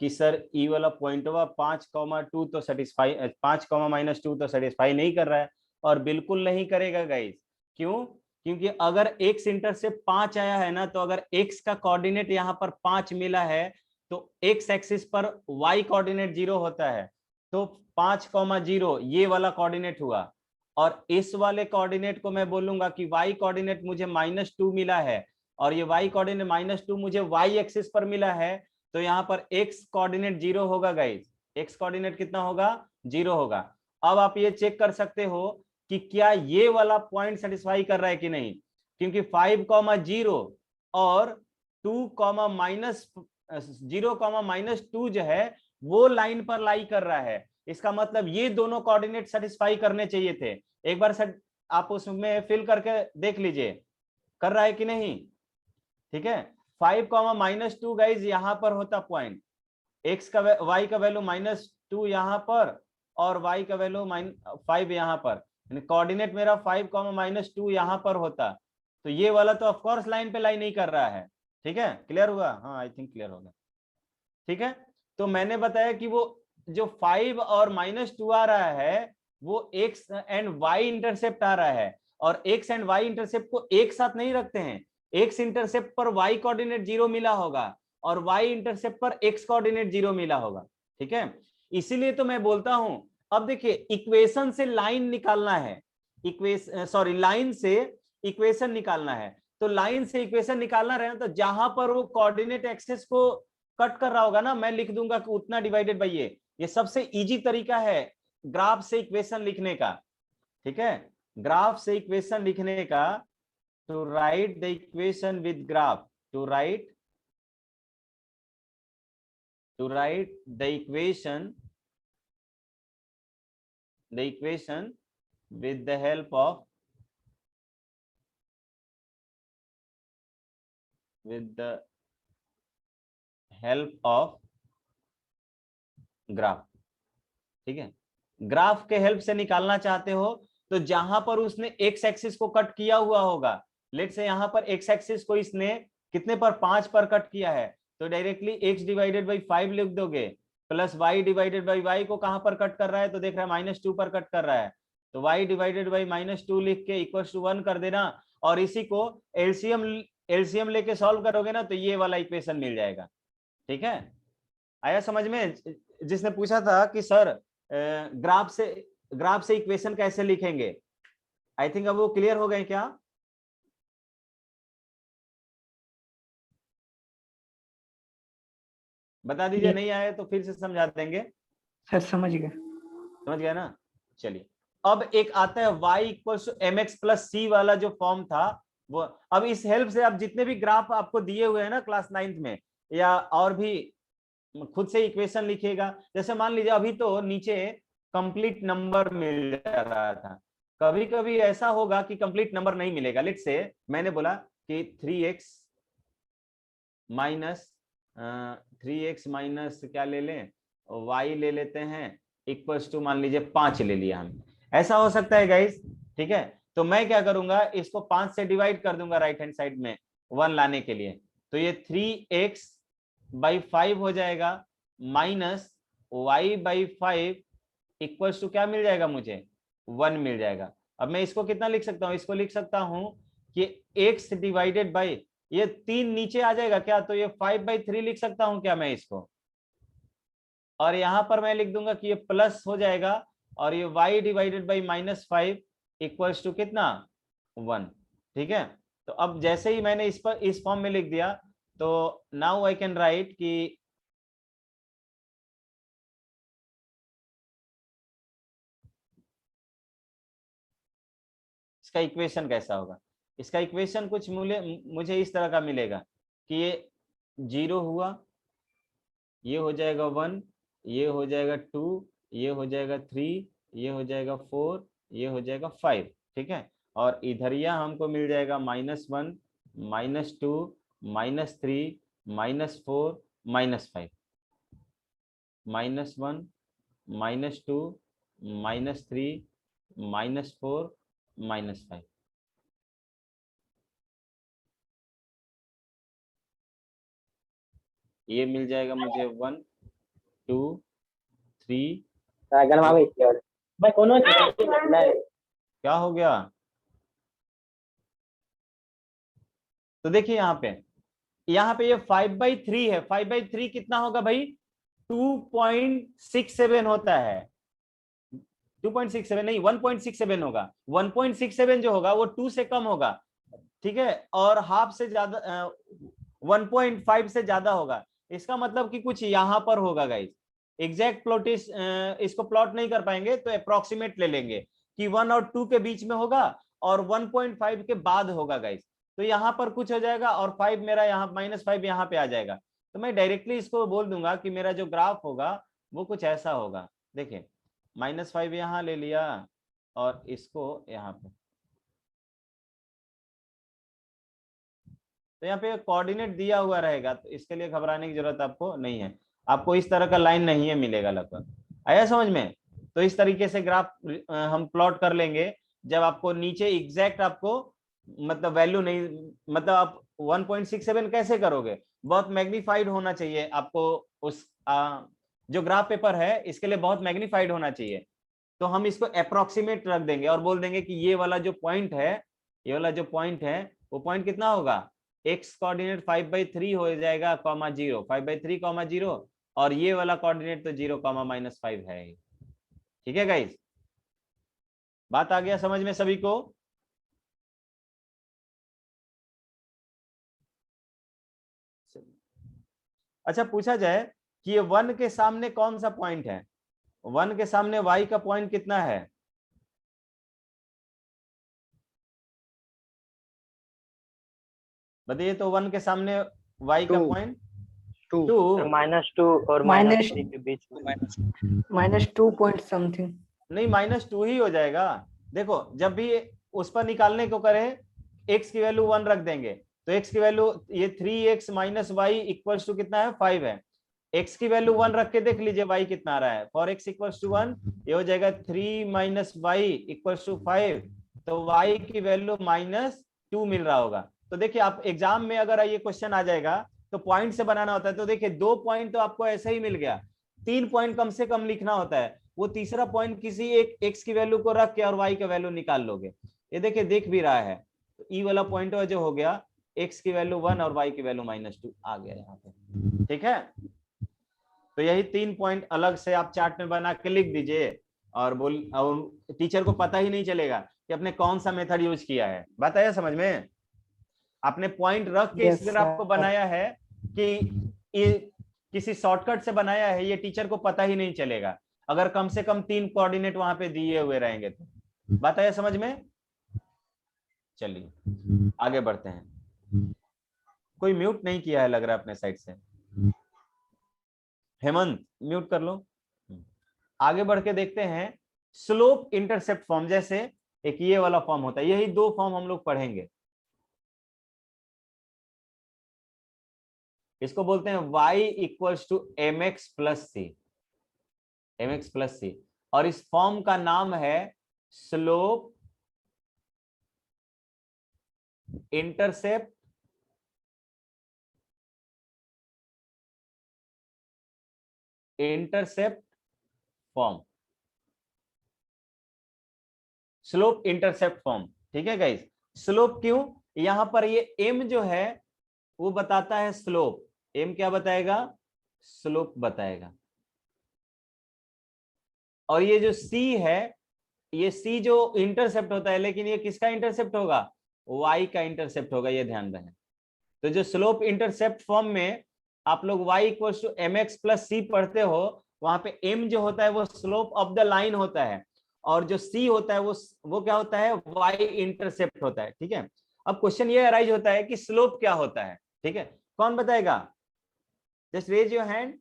कि सर ई वाला पॉइंट हुआ 5,2 तो सेटिस्फाई 5,-2 तो सेटिस्फाई नहीं कर रहा है, और बिल्कुल नहीं करेगा गाइस। क्यों? क्योंकि अगर x इंटरसेप्ट 5 आया है ना, तो अगर x का कोऑर्डिनेट यहाँ पर 5 मिला है तो x एक्सिस पर y कोऑर्डिनेट 0 होता है, तो 5,0 ये वाला कोऑर्डिनेट हुआ, और इस वाले कोऑर्डिनेट को मैं बोलूंगा कि y कोऑर्डिनेट मुझे -2 मिला है, और ये y कोऑर्डिनेट -2 मुझे y एक्सिस पर मिला है, तो यहाँ पर x कोऑर्डिनेट 0 होगा गाइस। x कोऑर्डिनेट कितना होगा? 0 होगा। अब आप ये चेक कर सकते हो कि क्या ये वाला पॉइंट सेटिस्फाई कर रहा है कि नहीं, क्योंकि 5,0 और 2,-0,-2 जो है वो लाइन पर लाई कर रहा है। इसका मतलब ये दोनों कोऑर्डिनेट सेटिस्फाई करने चाहिए थे। एक बार आप उसमें फिल करके देख लीजिए, कर रहा है कि नहीं। ठीक है, 5,-2 गाइज यहाँ पर होता पॉइंट, x का y का वैल्यू -2 यहाँ पर और y का वैल्यू -5 यहाँ पर, कोऑर्डिनेट मेरा 5,-2 यहाँ पर होता, तो ये वाला तो ऑफ कोर्स लाइन पे लाई नहीं कर रहा है। ठीक है, क्लियर हुआ? हाँ, आई थिंक क्लियर होगा। ठीक है, तो मैंने बताया कि वो जो 5 और -2 आ रहा है वो x एंड y इंटरसेप्ट आ रहा है, और x एंड y इंटरसेप्ट को एक साथ नहीं रखते हैं। x इंटरसेप्ट पर y कोऑर्डिनेट 0 मिला होगा और y इंटरसेप्ट पर x कोऑर्डिनेट 0 मिला होगा। ठीक है, इसीलिए तो मैं बोलता हूं, अब देखिए इक्वेशन से लाइन निकालना है, लाइन से इक्वेशन निकालना है, तो लाइन से इक्वेशन निकालना रहे तो जहां पर वो कोऑर्डिनेट एक्सिस को कट कर रहा होगा ना, मैं लिख दूंगा कि उतना डिवाइडेड बाय ये सबसे इजी तरीका है ग्राफ से इक्वेशन लिखने का। ठीक है, ग्राफ से इक्वेशन लिखने का, to write the equation with graph, to write the equation with the help of graph. ठीक है, ग्राफ के हेल्प से निकालना चाहते हो तो जहां पर उसने x एक्सिस को कट किया हुआ होगा, लेट से यहां पर x एक्सिस को इसने कितने पर 5 पर कट किया है, तो डायरेक्टली x डिवाइडेड बाई 5 लिख दोगे, plus y divided by y को कहां पर कट कर रहा है, तो देख रहा है -2 पर कट कर रहा है, तो y डिवाइडेड बाई -2 लिख के इक्वल्स टू 1 कर देना, और इसी को एलसीएम लेके सॉल्व करोगे ना तो ये वाला इक्वेशन मिल जाएगा। ठीक है, आया समझ में? जिसने पूछा था कि सर ग्राफ से इक्वेशन कैसे लिखेंगे, आई थिंक अब वो क्लियर हो गए क्या? बता दीजिए, नहीं आए तो फिर से समझा देंगे। सर समझ गए ना? चलिए, अब एक आता है y equals to mx plus c वाला जो फॉर्म था वो, अब इस हेल्प से आप जितने भी ग्राफ आपको दिए हुए हैं ना क्लास 9th में, या और भी खुद से इक्वेशन लिखिएगा। जैसे मान लीजिए अभी तो नीचे कंप्लीट नंबर मिल रहा था, कभी कभी ऐसा होगा कि कंप्लीट नंबर नहीं मिलेगा। लेट से मैंने बोला कि 3x माइनस क्या ले लें, y ले लेते हैं, इक्वल्स टू मान लीजिए 5 ले लिया हम, ऐसा हो सकता है गाइस। ठीक है, तो मैं क्या करूंगा, इसको 5 से डिवाइड कर दूंगा राइट हैंड साइड में 1 लाने के लिए, तो ये 3x बाई 5 हो जाएगा, minus y by 5 equals to क्या मिल जाएगा मुझे, 1 मिल जाएगा। अब मैं इसको कितना लिख सकता हूँ, इसको लिख सकता हूं कि x डिवाइडेड बाई, ये 3 नीचे आ जाएगा क्या, तो ये 5/3 लिख सकता हूं क्या मैं इसको, और यहां पर मैं लिख दूंगा कि ये प्लस हो जाएगा, और ये y divided by -5 equals to कितना, 1। ठीक है, तो अब जैसे ही मैंने इस फॉर्म में लिख दिया, तो नाउ आई कैन राइट कि इसका इक्वेशन कैसा होगा। इसका इक्वेशन कुछ मुझे इस तरह का मिलेगा कि ये 0 हुआ, ये हो जाएगा 1, ये हो जाएगा 2, ये हो जाएगा 3, ये हो जाएगा 4, ये हो जाएगा 5। ठीक है, और इधरिया हमको मिल जाएगा -1, -2, -3, -4, -5, -1, -2, -3, -4, -5। ये मिल जाएगा मुझे 1 2 3। क्या हो गया? तो देखिए यहाँ पे ये 5/3 है। 5/3 कितना होगा भाई? 2.67 होता है। 2.67 नहीं, 1.67 होगा। 1.67 जो होगा वो 2 से कम होगा, ठीक है, और हाफ से ज्यादा 1.5 से ज्यादा होगा। इसका मतलब कि कुछ यहां पर होगा गाइस। एग्जैक्ट प्लॉट इसको प्लॉट नहीं कर पाएंगे तो अप्रोक्सीमेट ले लेंगे कि 1 और 2 के बीच में होगा और 1.5 के बाद होगा गाइस। तो यहाँ पर कुछ हो जाएगा और 5 मेरा यहाँ -5 यहाँ पे आ जाएगा। तो मैं डायरेक्टली इसको बोल दूंगा कि मेरा जो ग्राफ होगा वो कुछ ऐसा होगा। देखिए -5 यहाँ ले लिया और इसको यहाँ पे, तो यहाँ पे कोऑर्डिनेट दिया हुआ रहेगा, तो इसके लिए घबराने की जरूरत आपको नहीं है। आपको इस तरह का लाइन नहीं है मिलेगा लगभग। आया समझ में? तो इस तरीके से ग्राफ हम प्लॉट कर लेंगे जब आपको नीचे एग्जैक्ट आपको मतलब वैल्यू नहीं, मतलब आप 1.67 कैसे करोगे? बहुत मैग्नीफाइड होना चाहिए आपको। उस जो ग्राफ पेपर है इसके लिए बहुत मैग्नीफाइड होना चाहिए। तो हम इसको अप्रोक्सीमेट रख देंगे और बोल देंगे कि ये वाला जो पॉइंट है, ये वाला जो पॉइंट है वो पॉइंट कितना होगा? एक्स कोऑर्डिनेट 5/3 हो जाएगा, कॉमा 0, 5/3 कॉमा 0, और ये वाला कोऑर्डिनेट तो 0 कॉमा -5 है। ठीक है गाइस, बात आ गया समझ में सभी को? अच्छा, पूछा जाए कि ये 1 के सामने कौन सा पॉइंट है? 1 के सामने y का पॉइंट कितना है? बताइए तो 1 के सामने y का पॉइंट 2 -2 और -3 के बीच में -2 पॉइंट समथिंग। नहीं, -2 ही हो जाएगा। देखो जब भी उस पर निकालने को करें x की वैल्यू 1 रख देंगे तो x की वैल्यू ये 3x - y इक्वल्स टू कितना है? 5 है। x की वैल्यू 1 रख के देख लीजिए y कितना आ रहा है। फॉर x इक्वल्स टू 1 ये हो जाएगा 3 - y इक्वल्स टू 5, तो y की वैल्यू -2 मिल रहा होगा। तो देखिए आप एग्जाम में अगर ये क्वेश्चन आ जाएगा तो पॉइंट से बनाना होता है। तो देखिए 2 पॉइंट तो आपको ऐसे ही मिल गया, 3 पॉइंट कम से कम लिखना होता है। वो तीसरा पॉइंट किसी एक x की वैल्यू को रख के और y का वैल्यू निकाल लोगे। ये देखिए दिख भी रहा है। तो ई वाला पॉइंट जो हो गया x की वैल्यू 1 और y की वैल्यू -2 आ गया यहाँ पे। ठीक है, तो यही 3 पॉइंट अलग से आप चार्ट में बना के लिख दीजिए और टीचर को पता ही नहीं चलेगा कि आपने कौन सा मेथड यूज किया है। बात आया समझ में? आपने पॉइंट रख के इस ग्राफ को बनाया है कि किसी शॉर्टकट से बनाया है, ये टीचर को पता ही नहीं चलेगा अगर कम से कम 3 कोऑर्डिनेट वहां पे दिए हुए रहेंगे तो। बात आया समझ में? चलिए आगे बढ़ते हैं। कोई म्यूट नहीं किया है लग रहा है अपने साइड से। हेमंत म्यूट कर लो। आगे बढ़ के देखते हैं स्लोप इंटरसेप्ट फॉर्म। जैसे एक ये वाला फॉर्म होता है, यही 2 फॉर्म हम लोग पढ़ेंगे। इसको बोलते हैं y equals to mx plus c, mx plus c, और इस फॉर्म का नाम है slope intercept form, slope intercept form. ठीक है गाइस, स्लोप क्यों? यहां पर ये m जो है वो बताता है स्लोप। m क्या बताएगा? स्लोप बताएगा। और ये जो c है, ये c जो इंटरसेप्ट होता है, लेकिन ये किसका इंटरसेप्ट होगा? y का इंटरसेप्ट होगा, ये ध्यान रहे। तो जो स्लोप इंटरसेप्ट फॉर्म में आप लोग y equals to mx plus c पढ़ते हो, वहां पे m जो होता है वो स्लोप ऑफ द लाइन होता है, और जो c होता है वो क्या होता है? y इंटरसेप्ट होता है। ठीक है, अब क्वेश्चन ये अराइज होता है कि स्लोप क्या होता है। ठीक है, कौन बताएगा? Just raise your hand.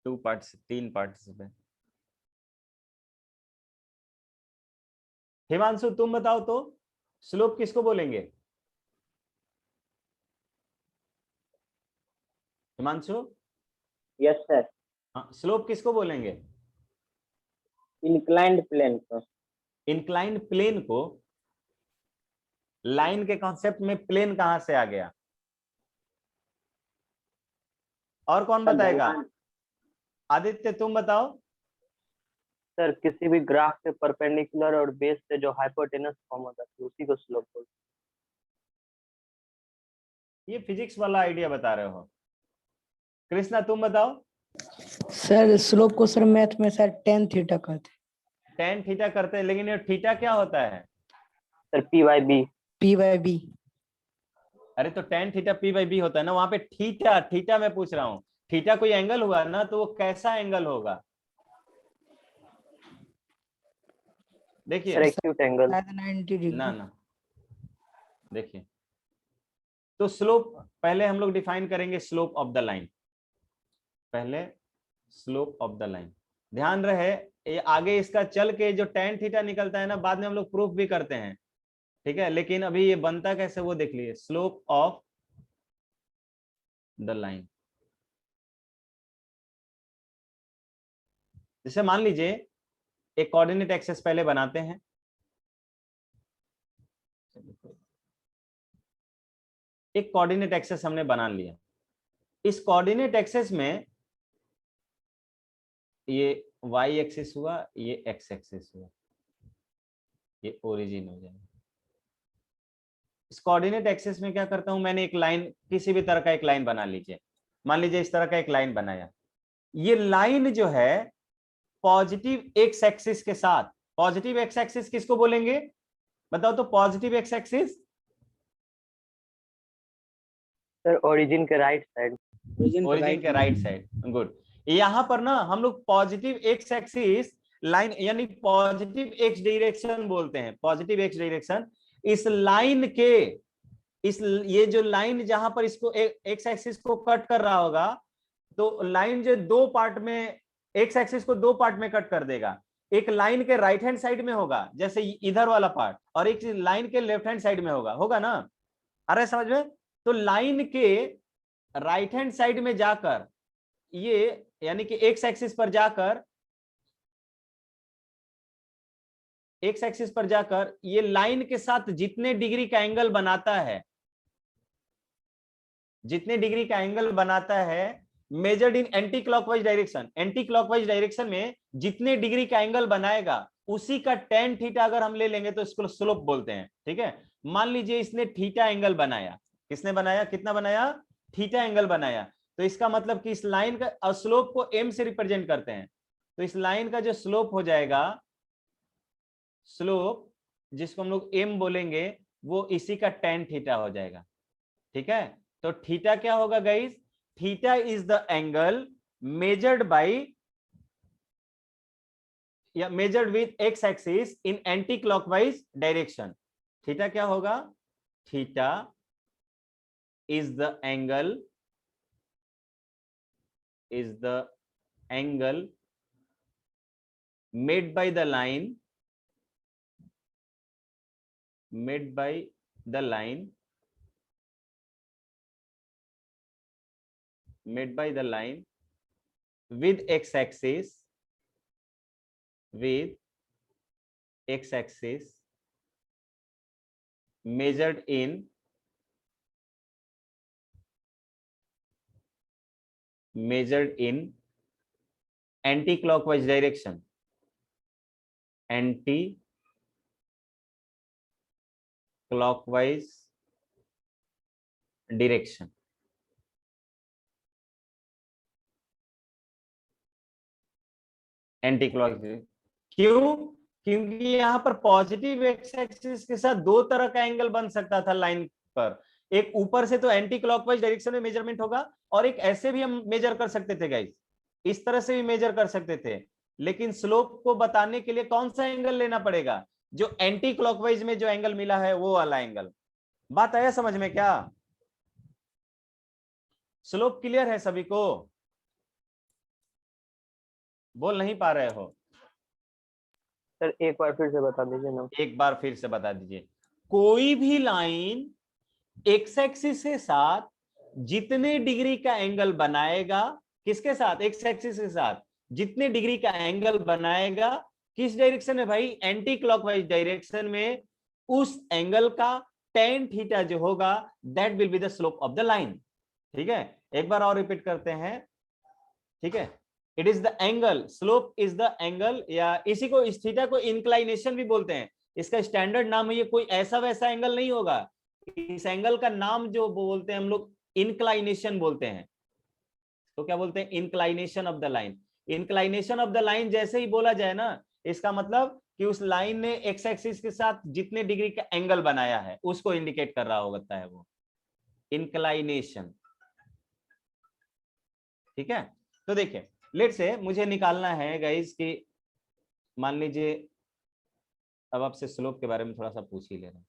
2 parts, 3 participant. Himanshu तुम बताओ तो, स्लोप किसको बोलेंगे? हिमांशु? Yes sir. हाँ, स्लोप किसको बोलेंगे? इंक्लाइंड प्लेन को। इंक्लाइंड प्लेन को लाइन के कॉन्सेप्ट में प्लेन कहां से आ गया? और कौन बताएगा? आदित्य तुम बताओ। सर किसी भी ग्राफ के परपेंडिकुलर और बेस से जो हाइपोटेनस फॉर्म होता है उसी को स्लोप बोलते ये फिजिक्स वाला आइडिया बता रहे हो। कृष्णा तुम बताओ। सर स्लोप को सर मैथ में सर टेन थीटा कहते हैं। टेन थीटा करते हैं, लेकिन ये थीटा क्या होता है? हैं। Sir P/B। P/B। अरे तो tan theta P by B होता है ना, वहां पे थीटा, थीटा मैं पूछ रहा हूँ, थीटा कोई एंगल हुआ ना, तो वो कैसा एंगल होगा? देखिए सर एक्यूट एंगल। 90 डिग्री। ना देखिए, तो स्लोप पहले हम लोग डिफाइन करेंगे, स्लोप ऑफ द लाइन। पहले स्लोप ऑफ द लाइन, ध्यान रहे ये आगे इसका चल के जो टेन थीटा निकलता है ना, बाद में हम लोग प्रूफ भी करते हैं, ठीक है, लेकिन अभी ये बनता कैसे वो देख लीजिए। स्लोप ऑफ द लाइन, जैसे मान लीजिए एक कोऑर्डिनेट एक्सेस पहले बनाते हैं। एक कोऑर्डिनेट एक्सेस हमने बना लिया। इस कोऑर्डिनेट एक्सेस में ये y एक्सिस हुआ, ये x एक्सिस हुआ, ये ओरिजिन हो जाएगा। इस कोऑर्डिनेट एक्सेस में क्या करता हूं, मैंने एक लाइन, किसी भी तरह का एक लाइन बना लीजिए, मान लीजिए इस तरह का एक लाइन बनाया। ये लाइन जो है पॉजिटिव एक्स एक्सिस के साथ, पॉजिटिव एक्स एक्सिस किसको बोलेंगे बताओ तो? Positive x axis sir origin के राइट साइड। ओरिजिन के राइट साइड, गुड। यहां पर ना हम लोग पॉजिटिव एक्स एक्सिस लाइन यानी पॉजिटिव एक्स डायरेक्शन बोलते हैं, पॉजिटिव एक्स डायरेक्शन। इस लाइन के ये जो लाइन जहां पर इसको एक्स एक्सिस को कट कर रहा होगा, तो लाइन जो दो पार्ट में, एक्स एक्सिस को दो पार्ट में कट कर देगा। एक लाइन के राइट हैंड साइड में होगा जैसे इधर वाला पार्ट, और एक लाइन के लेफ्ट हैंड साइड में होगा ना? अरे समझ में? तो लाइन के राइट हैंड साइड में जाकर ये यानी कि एक्स एक्सिस पर जाकर, एक्स एक्सिस पर जाकर ये लाइन के साथ जितने डिग्री का एंगल बनाता है, जितने डिग्री का एंगल बनाता है, measured in anticlockwise direction, anti clockwise direction में जितने डिग्री का एंगल बनाएगा उसी का टेन थीटा अगर हम ले लेंगे तो इसको स्लोप बोलते हैं, ठीक है। मान लीजिए इसने थीटा एंगल बनाया, किसने बनाया, कितना बनाया? थीटा एंगल बनाया। तो इसका मतलब कि इस लाइन का स्लोप को m से रिप्रेजेंट करते हैं, तो इस लाइन का जो स्लोप हो जाएगा, स्लोप जिसको हम लोग m बोलेंगे, वो इसी का टेन थीटा हो जाएगा, ठीक है। तो थीटा क्या होगा guys? Theta is the angle measured by या measured with x axis in anticlockwise direction. Theta क्या होगा? Theta is the angle made by the line with x axis measured in anti-clockwise direction, anti-clockwise direction। Anti clockwise क्यों? क्योंकि यहाँ पर positive x axis के साथ दो तरह का एंगल बन सकता था लाइन पर। एक ऊपर से तो एंटी क्लॉकवाइज डायरेक्शन में मेजरमेंट होगा, और एक ऐसे भी हम मेजर कर सकते थे गाइस, इस तरह से भी मेजर कर सकते थे। लेकिन स्लोप को बताने के लिए कौन सा एंगल लेना पड़ेगा? जो एंटी क्लॉकवाइज में जो एंगल मिला है वो वाला एंगल। बात आया समझ में क्या? स्लोप क्लियर है सभी को? बोल नहीं पा रहे हो? सर एक बार फिर से बता दीजिए ना। एक बार फिर से बता दीजिए। कोई भी लाइन एक्स एक्सिस के साथ जितने डिग्री का एंगल बनाएगा, किसके साथ? एक्स एक्सिस के साथ जितने डिग्री का एंगल बनाएगा, किस डायरेक्शन में भाई? एंटी क्लॉकवाइज डायरेक्शन में, उस एंगल का tan थीटा जो होगा that will be the slope of the line. ठीक है, एक बार और रिपीट करते हैं। ठीक है, it is the angle, slope is the angle, या इसी को, इस थीटा को इंक्लाइनेशन भी बोलते हैं। इसका स्टैंडर्ड नाम है, ये कोई ऐसा वैसा एंगल नहीं होगा। इस एंगल का नाम जो बोलते हैं हम लोग इंक्लाइनेशन बोलते हैं। तो क्या बोलते हैं? Inclination of the line. Inclination of the line जैसे ही बोला जाए ना, इसका मतलब कि उस लाइन ने एक्स एक्सिस के साथ जितने डिग्री का एंगल बनाया है उसको इंडिकेट कर रहा होता है वो इंक्लाइनेशन। ठीक है, तो देखिए लेट से मुझे निकालना है गाइस कि मान लीजिए, अब आपसे स्लोप के बारे में थोड़ा सा पूछ ही ले रहा हूं।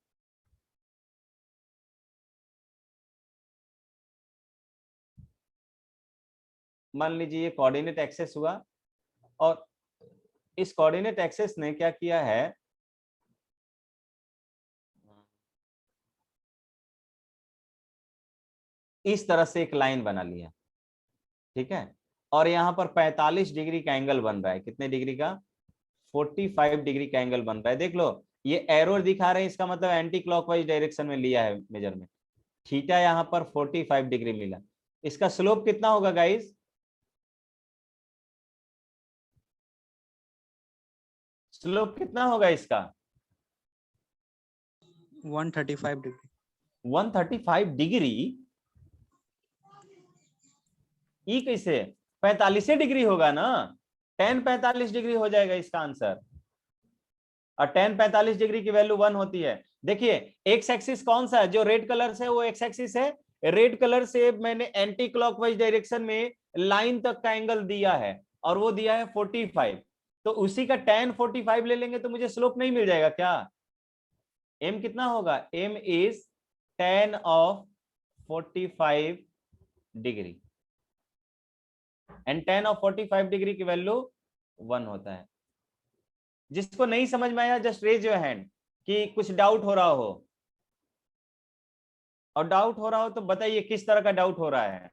मान लीजिए ये कोऑर्डिनेट एक्सेस हुआ और इस कोऑर्डिनेट एक्सेस ने क्या किया है, इस तरह से एक लाइन बना लिया। ठीक है, और यहां पर 45 डिग्री का एंगल बन रहा है। कितने डिग्री का? 45 डिग्री का एंगल बन रहा है। देख लो ये एरो दिखा रहे हैं, इसका मतलब एंटी क्लॉकवाइज डायरेक्शन में लिया है मेजरमेंट। थीटा यहां पर 45 डिग्री मिला। इसका स्लोप कितना होगा गाइस? स्लोप कितना होगा इसका? 135 डिग्री। 135 डिग्री? ये कैसे? 45 डिग्री होगा ना, tan 45 डिग्री हो जाएगा इसका आंसर। और tan 45 डिग्री की वैल्यू 1 होती है। देखिए एक्स एक्सिस कौन सा है? जो रेड कलर से वो एक्स एक्सिस है। रेड कलर से मैंने एंटी क्लॉकवाइज डायरेक्शन में लाइन तक का एंगल दिया है और वो दिया है 45। तो उसी का tan 45 ले लेंगे तो मुझे स्लोप नहीं मिल जाएगा क्या? m कितना होगा? m is tan of 45 degree and tan of 45 degree की वैल्यू 1 होता है। जिसको नहीं समझ में आया जस्ट रेज योर हैंड कि कुछ डाउट हो रहा हो, और डाउट हो रहा हो तो बताइए किस तरह का डाउट हो रहा है।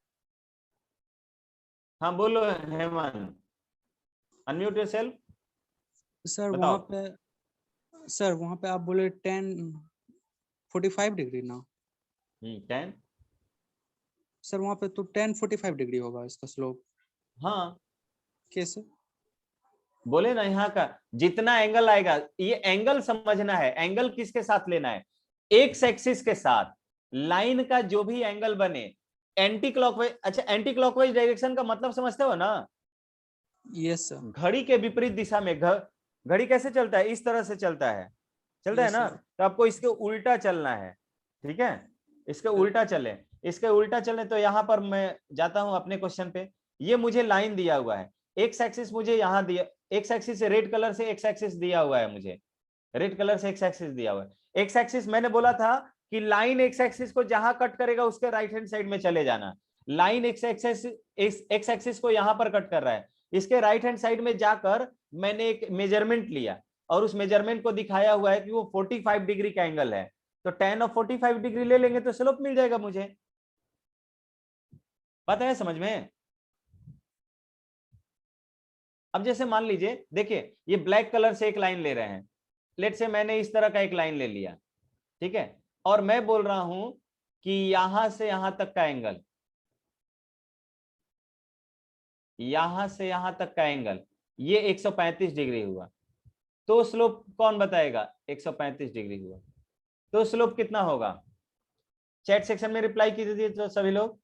हाँ बोलो हेमंत, अनम्यूट योरसेल्फ। सर बताओ। वहां पे आप बोले 45 डिग्री ना? 10। सर वहां पे तो 45 डिग्री होगा इसका स्लोप। हाँ कैसे? बोले ना, यहाँ का जितना एंगल आएगा, ये एंगल समझना है। एंगल किसके साथ लेना है? एक्स एक्सिस के साथ। लाइन का जो भी एंगल बने एंटी क्लॉकवाइज, अच्छा एंटी क्लॉकवाइज डायरेक्शन का मतलब समझते हो ना? Yes sir. घड़ी के विपरीत दिशा में। घड़ी कैसे चलता है? इस तरह से चलता है यस ना? सर। तो आपको इसके उल्टा चलना है। ठीक है, इसके उल्टा चले। इसके उल्टा चले तो यहां पर मैं जाता हूं अपने क्वेश्चन पे। ये मुझे लाइन दिया हुआ है, एक्स एक्सिस मुझे यहां दिया, एक्स एक्सिस से रेड कलर से एक्स एक्सिस दिया हुआ है, मुझे रेड कलर से एक्स एक्सिस दिया हुआ है। एक्स एक्सिस मैंने बोला था कि लाइन एक्स एक्सिस को जहां कट करेगा उसके राइट हैंड साइड में चले जाना। लाइन एक्स एक्सिस को यहां पर कट कर रहा है, इसके राइट हैंड साइड में जाकर मैंने एक मेजरमेंट लिया और उस मेजरमेंट को दिखाया हुआ है कि वो 45 डिग्री का एंगल है। तो tan ऑफ 45 डिग्री ले लेंगे तो स्लोप मिल जाएगा मुझे। पता है समझ में? अब जैसे मान लीजिए, देखिए ये ब्लैक कलर से एक लाइन ले रहे हैं। लेट से मैंने इस तरह का एक लाइन ले लिया। ठीक है, और मैं बोल रहा हूं कि यहां से यहां तक का एंगल, यहां से यहां तक का एंगल ये 135 डिग्री हुआ। तो स्लोप कौन बताएगा? 135 डिग्री हुआ तो स्लोप कितना होगा? चैट सेक्शन में रिप्लाई कीजिए तो सभी लोग।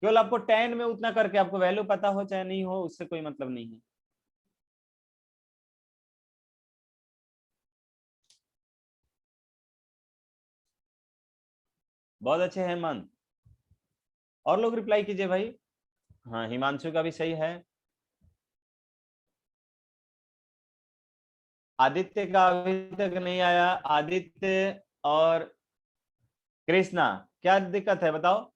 केवल आपको tan में उतना करके आपको वैल्यू पता हो चाहे नहीं हो, उससे कोई मतलब नहीं है। बहुत अच्छे हैं हेमंत, और लोग रिप्लाई कीजिए भाई। हाँ हिमांशु का भी सही है। आदित्य का अभी तक नहीं आया। आदित्य और कृष्णा, क्या दिक्कत है बताओ?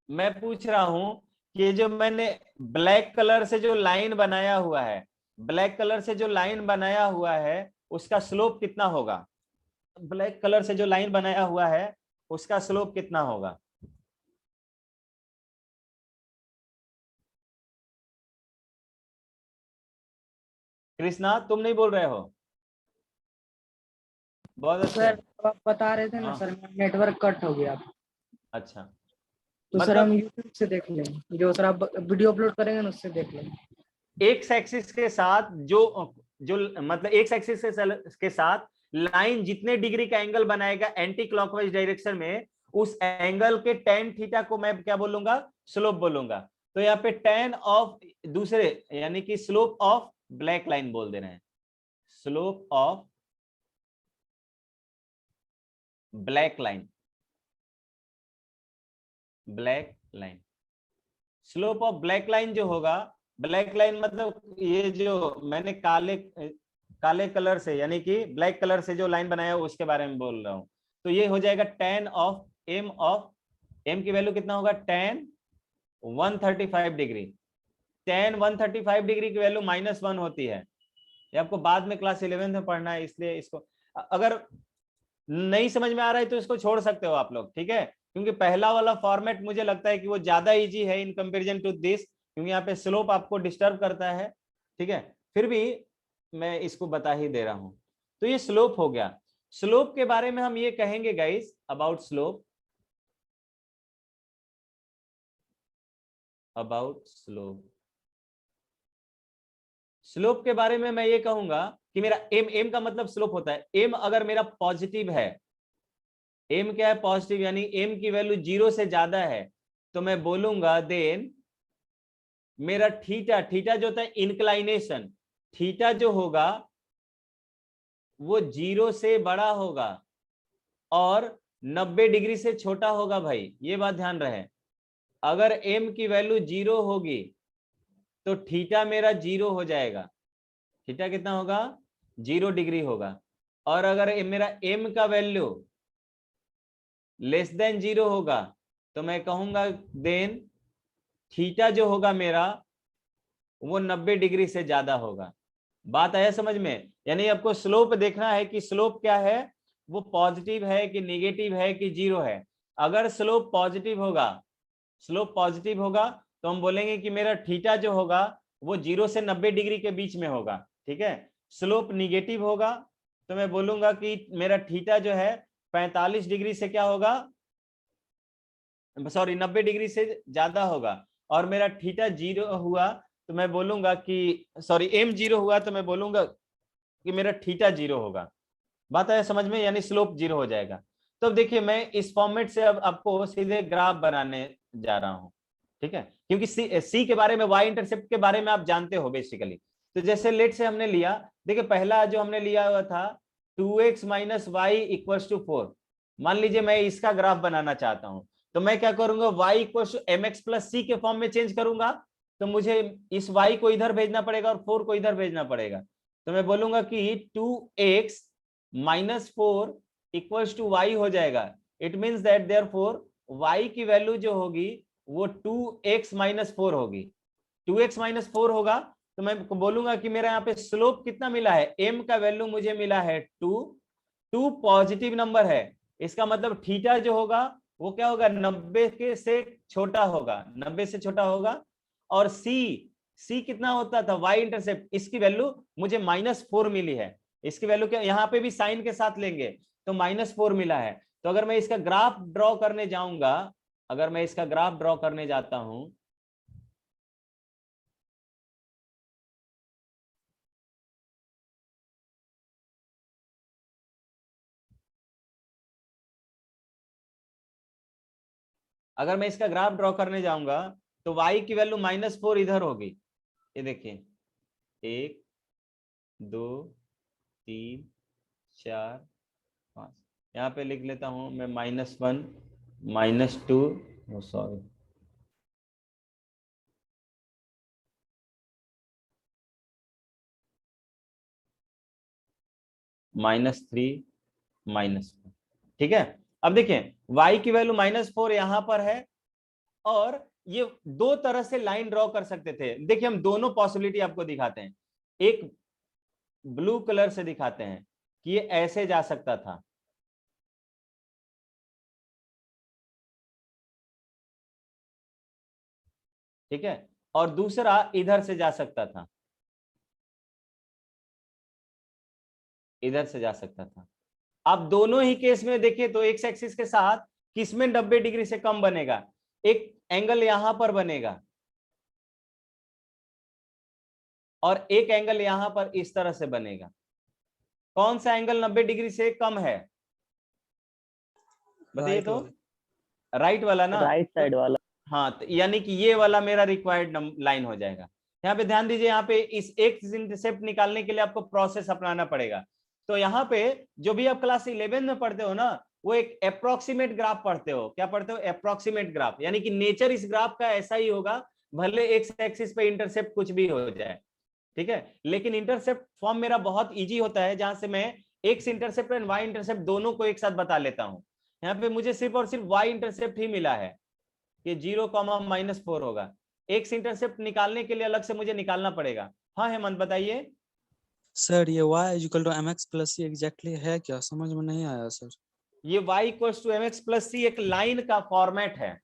मैं पूछ रहा हूं कि ये जो मैंने ब्लैक कलर से जो लाइन बनाया हुआ है, ब्लैक कलर से जो लाइन बनाया हुआ है उसका स्लोप कितना होगा? ब्लैक कलर से जो लाइन बनाया हुआ है उसका स्लोप कितना होगा? कृष्णा तुम नहीं बोल रहे हो? बहुत अच्छे। सर आप बता रहे थे ना हाँ। सर, नेटवर्क कट हो गया। अच्छा, तो सर हम मतलब यूट्यूब से देख लेंगे, जो सर आप वीडियो अपलोड करेंगे ना उससे देख लेंगे। एक्स एक्सिस के साथ जो जो मतलब एक्स एक्सिस के साथ लाइन जितने डिग्री का एंगल बनाएगा एंटी क्लॉकवाइज डायरेक्शन में, उस एंगल के tan थीटा को मैं क्या बोलूंगा? स्लोप बोलूंगा। तो यहाँ पे tan ऑफ दूसरे यानी कि स्लोप ऑफ ब्लैक लाइन बोल दे रहे हैं, slope of black line, black line, slope of black line जो होगा, ब्लैक लाइन मतलब ये जो मैंने काले काले कलर से यानी कि ब्लैक कलर से जो लाइन बनाया है उसके बारे में बोल रहा हूं। तो ये हो जाएगा tan ऑफ m की वैल्यू कितना होगा? tan 135 degree. tan 135 डिग्री की वैल्यू -1 होती है। ये आपको बाद में क्लास 11 में पढ़ना है, इसलिए इसको अगर नहीं समझ में आ रहा है तो इसको छोड़ सकते हो आप लोग, ठीक है? क्योंकि पहला वाला फॉर्मेट मुझे लगता है कि वो ज्यादा इजी है इन कंपैरिजन टू दिस, क्योंकि यहाँ पे स्लोप आपको डिस्टर्ब करता है, ठीक है? फिर भी मैं इसको बता ही दे रहा हूं। तो ये स्लोप हो गया। स्लोप के बारे में हम ये कहेंगे guys, about slope, about slope, slope के बारे में मैं ये कहूंगा कि मेरा एम का मतलब स्लोप होता है। एम अगर मेरा पॉजिटिव है, एम क्या है? पॉजिटिव, यानी एम की वैल्यू 0 से ज्यादा है, तो मैं बोलूंगा देन मेरा थीटा, थीटा जो होता है इंक्लाइनेशन, थीटा जो होगा वो 0 से बड़ा होगा और 90 डिग्री से छोटा होगा। भाई ये बात ध्यान रहे, अगर एम की वैल्यू 0 होगी तो थीटा मेरा 0 हो जाएगा। थीटा कितना होगा? 0 डिग्री होगा। और अगर मेरा एम का वैल्यू लेस देन 0 होगा तो मैं कहूंगा देन थीटा जो होगा मेरा वो 90 डिग्री से ज्यादा होगा। बात आया समझ में? यानी आपको स्लोप देखना है कि स्लोप क्या है, वो पॉजिटिव है कि नेगेटिव है कि 0 है। अगर स्लोप पॉजिटिव होगा, स्लोप पॉजिटिव होगा तो हम बोलेंगे कि मेरा थीटा जो होगा वो 0 से 90 डिग्री के बीच में होगा, ठीक है? स्लोप निगेटिव होगा तो मैं बोलूंगा कि मेरा थीटा जो है 45 डिग्री से क्या होगा, सॉरी 90 डिग्री से ज्यादा होगा। और मेरा थीटा 0 हुआ तो मैं बोलूंगा कि सॉरी एम 0 हुआ तो मैं बोलूंगा कि मेरा थीटा 0 होगा। बात है समझ में? यानी स्लोप 0 हो जाएगा। तो अब देखिए मैं इस फॉर्मेट से अब आपको सीधे ग्राफ बनाने जा रहा हूं, ठीक है? क्योंकि सी के बारे में, वाई इंटरसेप्ट के बारे में आप जानते हो बेसिकली। तो जैसे लेट से हमने लिया, देखिए पहला जो हमने लिया हुआ था 2x - y = 4। मान लीजिए मैं इसका ग्राफ बनाना चाहता हूं, तो मैं क्या करूंगा? y = mx + c के फॉर्म में चेंज करूंगा। तो मुझे इस y को इधर भेजना पड़ेगा और 4 को इधर भेजना पड़ेगा। तो मैं बोलूंगा कि 2x - 4 = y हो जाएगा। It means that therefore y की वैल्यू जो होगी वो 2x - 4 होगी। 2x - 4 होगा तो मैं बोलूंगा कि मेरा यहाँ पे स्लोप कितना मिला है? m का वैल्यू मुझे मिला है 2। 2 पॉजिटिव नंबर है, इसका मतलब थीटा जो होगा वो क्या होगा? 90 के से छोटा होगा, 90 से छोटा होगा। और c कितना होता था? y इंटरसेप्ट, इसकी वैल्यू मुझे -4 मिली है। इसकी वैल्यू क्या, यहाँ पे भी साइन के साथ लेंगे तो -4 मिला है। तो अगर मैं इसका ग्राफ ड्रॉ करने जाऊंगा, अगर मैं इसका ग्राफ ड्रॉ करने जाता हूं, अगर मैं इसका ग्राफ ड्रॉ करने जाऊंगा तो y की वैल्यू -4 इधर होगी। ये देखिए 1 2 3 4 5, यहाँ पे लिख लेता हूं मैं -1 -2, सॉरी -3 -4, ठीक है? अब देखिए y की वैल्यू -4 यहां पर है, और ये दो तरह से लाइन ड्रॉ कर सकते थे। देखिए हम दोनों पॉसिबिलिटी आपको दिखाते हैं। एक ब्लू कलर से दिखाते हैं कि ये ऐसे जा सकता था, ठीक है? और दूसरा इधर से जा सकता था। इधर से जा सकता था। आप दोनों ही केस में देखिए तो एक्स एक्सिस के साथ किसमें 90 डिग्री से कम बनेगा, एक एंगल यहां पर बनेगा और एक एंगल यहां पर इस तरह से बनेगा। कौन सा एंगल 90 डिग्री से कम है बताइए तो? राइट वाला ना, राइट साइड वाला। हाँ, तो यानी कि ये वाला मेरा रिक्वायर्ड लाइन हो जाएगा। यहाँ पे ध्यान दीजिए, यहाँ पे इस एक्स इंटरसेप्ट निकालने के लिए आपको प्रोसेस अपनाना पड़ेगा। तो यहाँ पे जो भी आप क्लास 11 में पढ़ते हो ना, वो एक अप्रोक्सीमेट ग्राफ पढ़ते हो। क्या पढ़ते हो? अप्रोक्सीमेट ग्राफ, यानी कि नेचर इस ग्राफ का ऐसा ही होगा, भले एक्स एक्सिस पे इंटरसेप्ट कुछ भी हो जाए, ठीक है। लेकिन इंटरसेप्ट फॉर्म मेरा बहुत इजी होता है, जहां से मैं X intercept and Y intercept दोनों को एक साथ बता लेता हूं। यहाँ पे मुझे सिर्फ और सिर्फ वाई इंटरसेप्ट ही मिला है कि 0,-4 होगा। एक्स इंटरसेप्ट निकालने के लिए अलग से मुझे निकालना पड़ेगा। हाँ हेमंत बताइए। सर ये y equal to mx plus c exactly है क्या? समझ में नहीं आया सर। ये y equals to mx plus c एक लाइन का फॉर्मेट है,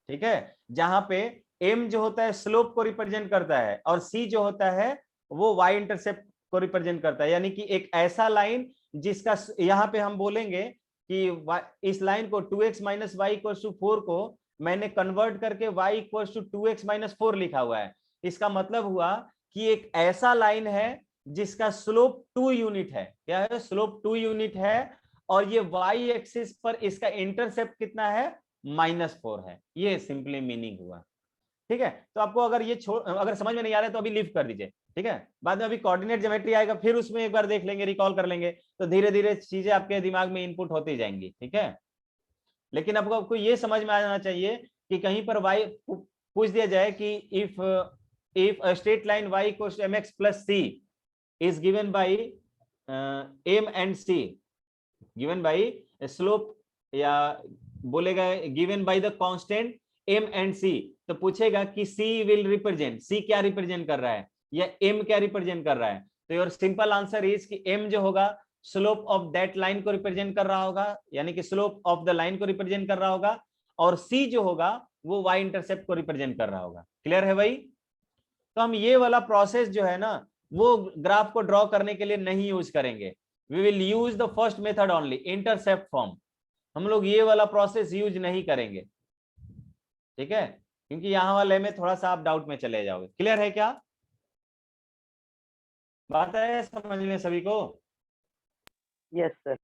ठीक है, जहां पे m जो होता है स्लोप को रिप्रेजेंट करता है और c जो होता है वो y इंटरसेप्ट को रिप्रेजेंट करता है। यानी कि एक ऐसा लाइन जिसका यहाँ पे हम बोलेंगे कि इस लाइन को 2x minus Y equals to 4 को मैंने कन्वर्ट करके y equals to 2x minus 4 लिखा हुआ है। इसका मतलब हुआ कि एक ऐसा लाइन है जिसका स्लोप 2 यूनिट है। क्या है? स्लोप 2 यूनिट है और ये y एक्सिस पर इसका इंटरसेप्ट कितना है? -4 है। ये सिंपली मीनिंग हुआ, ठीक है। तो आपको अगर ये अगर समझ में नहीं आ रहा है तो अभी लीव कर दीजिए, ठीक है। बाद में अभी कोऑर्डिनेट ज्योमेट्री आएगा, फिर उसमें एक बार देख लेंगे, रिकॉल कर लेंगे, तो धीरे धीरे चीजें आपके दिमाग में इनपुट होती जाएंगी, ठीक है। लेकिन आपको ये समझ में आना चाहिए कि कहीं पर y पूछ दिया जाए कि if a straight line y equals to mx plus c is given by m and c given by slope, या बोलेगा given by the constant m and c, तो पूछेगा कि c will represent, c क्या रिप्रेजेंट कर रहा है या m क्या रिप्रेजेंट कर रहा है। तो योर सिंपल आंसर इज कि m जो होगा स्लोप ऑफ दैट लाइन को रिप्रेजेंट कर रहा होगा, यानी कि स्लोप ऑफ द लाइन को रिप्रेजेंट कर रहा होगा, और c जो होगा वो y इंटरसेप्ट को रिप्रेजेंट कर रहा होगा। क्लियर है भाई? तो हम ये वाला प्रोसेस जो है ना वो ग्राफ को ड्रॉ करने के लिए नहीं यूज करेंगे। We will use the first method only, intercept form. हम लोग ये वाला प्रोसेस यूज नहीं करेंगे, ठीक है, क्योंकि यहां वाले में थोड़ा सा आप डाउट में चले जाओगे। क्लियर है क्या? बात है समझ में सभी को? Yes sir.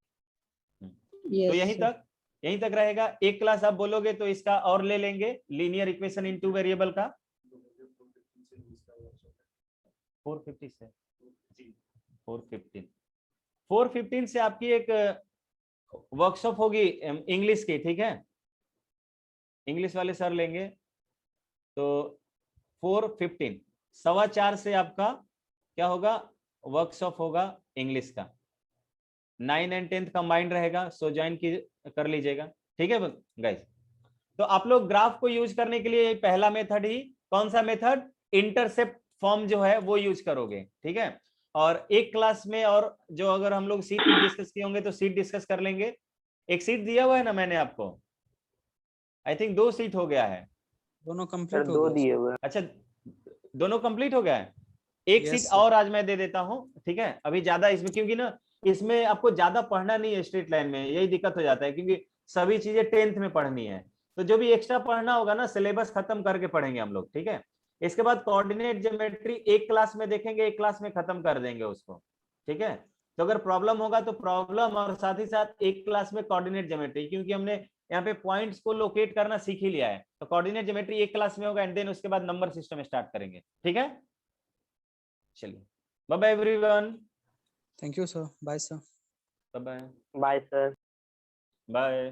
तो यहीं तक रहेगा। एक क्लास आप बोलोगे तो इसका और ले लेंगे, लीनियर इक्वेशन इन 2 वेरिएबल का। 450 से 415 से आपकी एक वर्कशॉप होगी इंग्लिश की, ठीक है, इंग्लिश वाले सर लेंगे। तो 4:15 4:15 से आपका क्या होगा? वर्कशॉप होगा इंग्लिश का। 9 और 10 कंबाइंड रहेगा, सो ज्वाइन कर लीजिएगा, ठीक है गाइस। तो आप लोग ग्राफ को यूज करने के लिए पहला मेथड ही, कौन सा मेथड? इंटरसेप्ट फॉर्म जो है वो यूज करोगे, ठीक है। और एक क्लास में और जो अगर हम लोग सीट डिस्कस किए होंगे तो सीट डिस्कस कर लेंगे। एक सीट दिया हुआ है ना मैंने आपको, आई थिंक 2 सीट हो गया है। दोनों सर कंप्लीट हो 2 गया। दिए हुए हैं। अच्छा, दोनों कंप्लीट हो गया है। एक Yes, सीट sir. और आज मैं दे देता हूं, ठीक है। अभी ज्यादा इसमें, क्योंकि ना इसमें आपको ज्यादा पढ़ना नहीं है स्ट्रेट लाइन में, यही दिक्कत हो जाता है, क्योंकि सभी चीजें 10th में पढ़नी है। तो जो भी एक्स्ट्रा पढ़ना होगा ना सिलेबस खत्म करके पढ़ेंगे हम लोग, ठीक है। इसके बाद कोऑर्डिनेट ज्योमेट्री एक क्लास में देखेंगे, एक क्लास में खत्म कर देंगे उसको, ठीक है। तो अगर प्रॉब्लम होगा तो प्रॉब्लम, और साथ ही साथ एक क्लास में कोऑर्डिनेट ज्योमेट्री, क्योंकि हमने यहाँ पे पॉइंट्स को लोकेट करना सीख ही लिया है। तो कोऑर्डिनेट ज्योमेट्री एक क्लास में होगा एंड देन उसके बाद नंबर सिस्टम स्टार्ट करेंगे, ठीक है। चलिए, bye bye everyone. Thank you sir. Bye sir. Bye bye. Bye sir. Bye.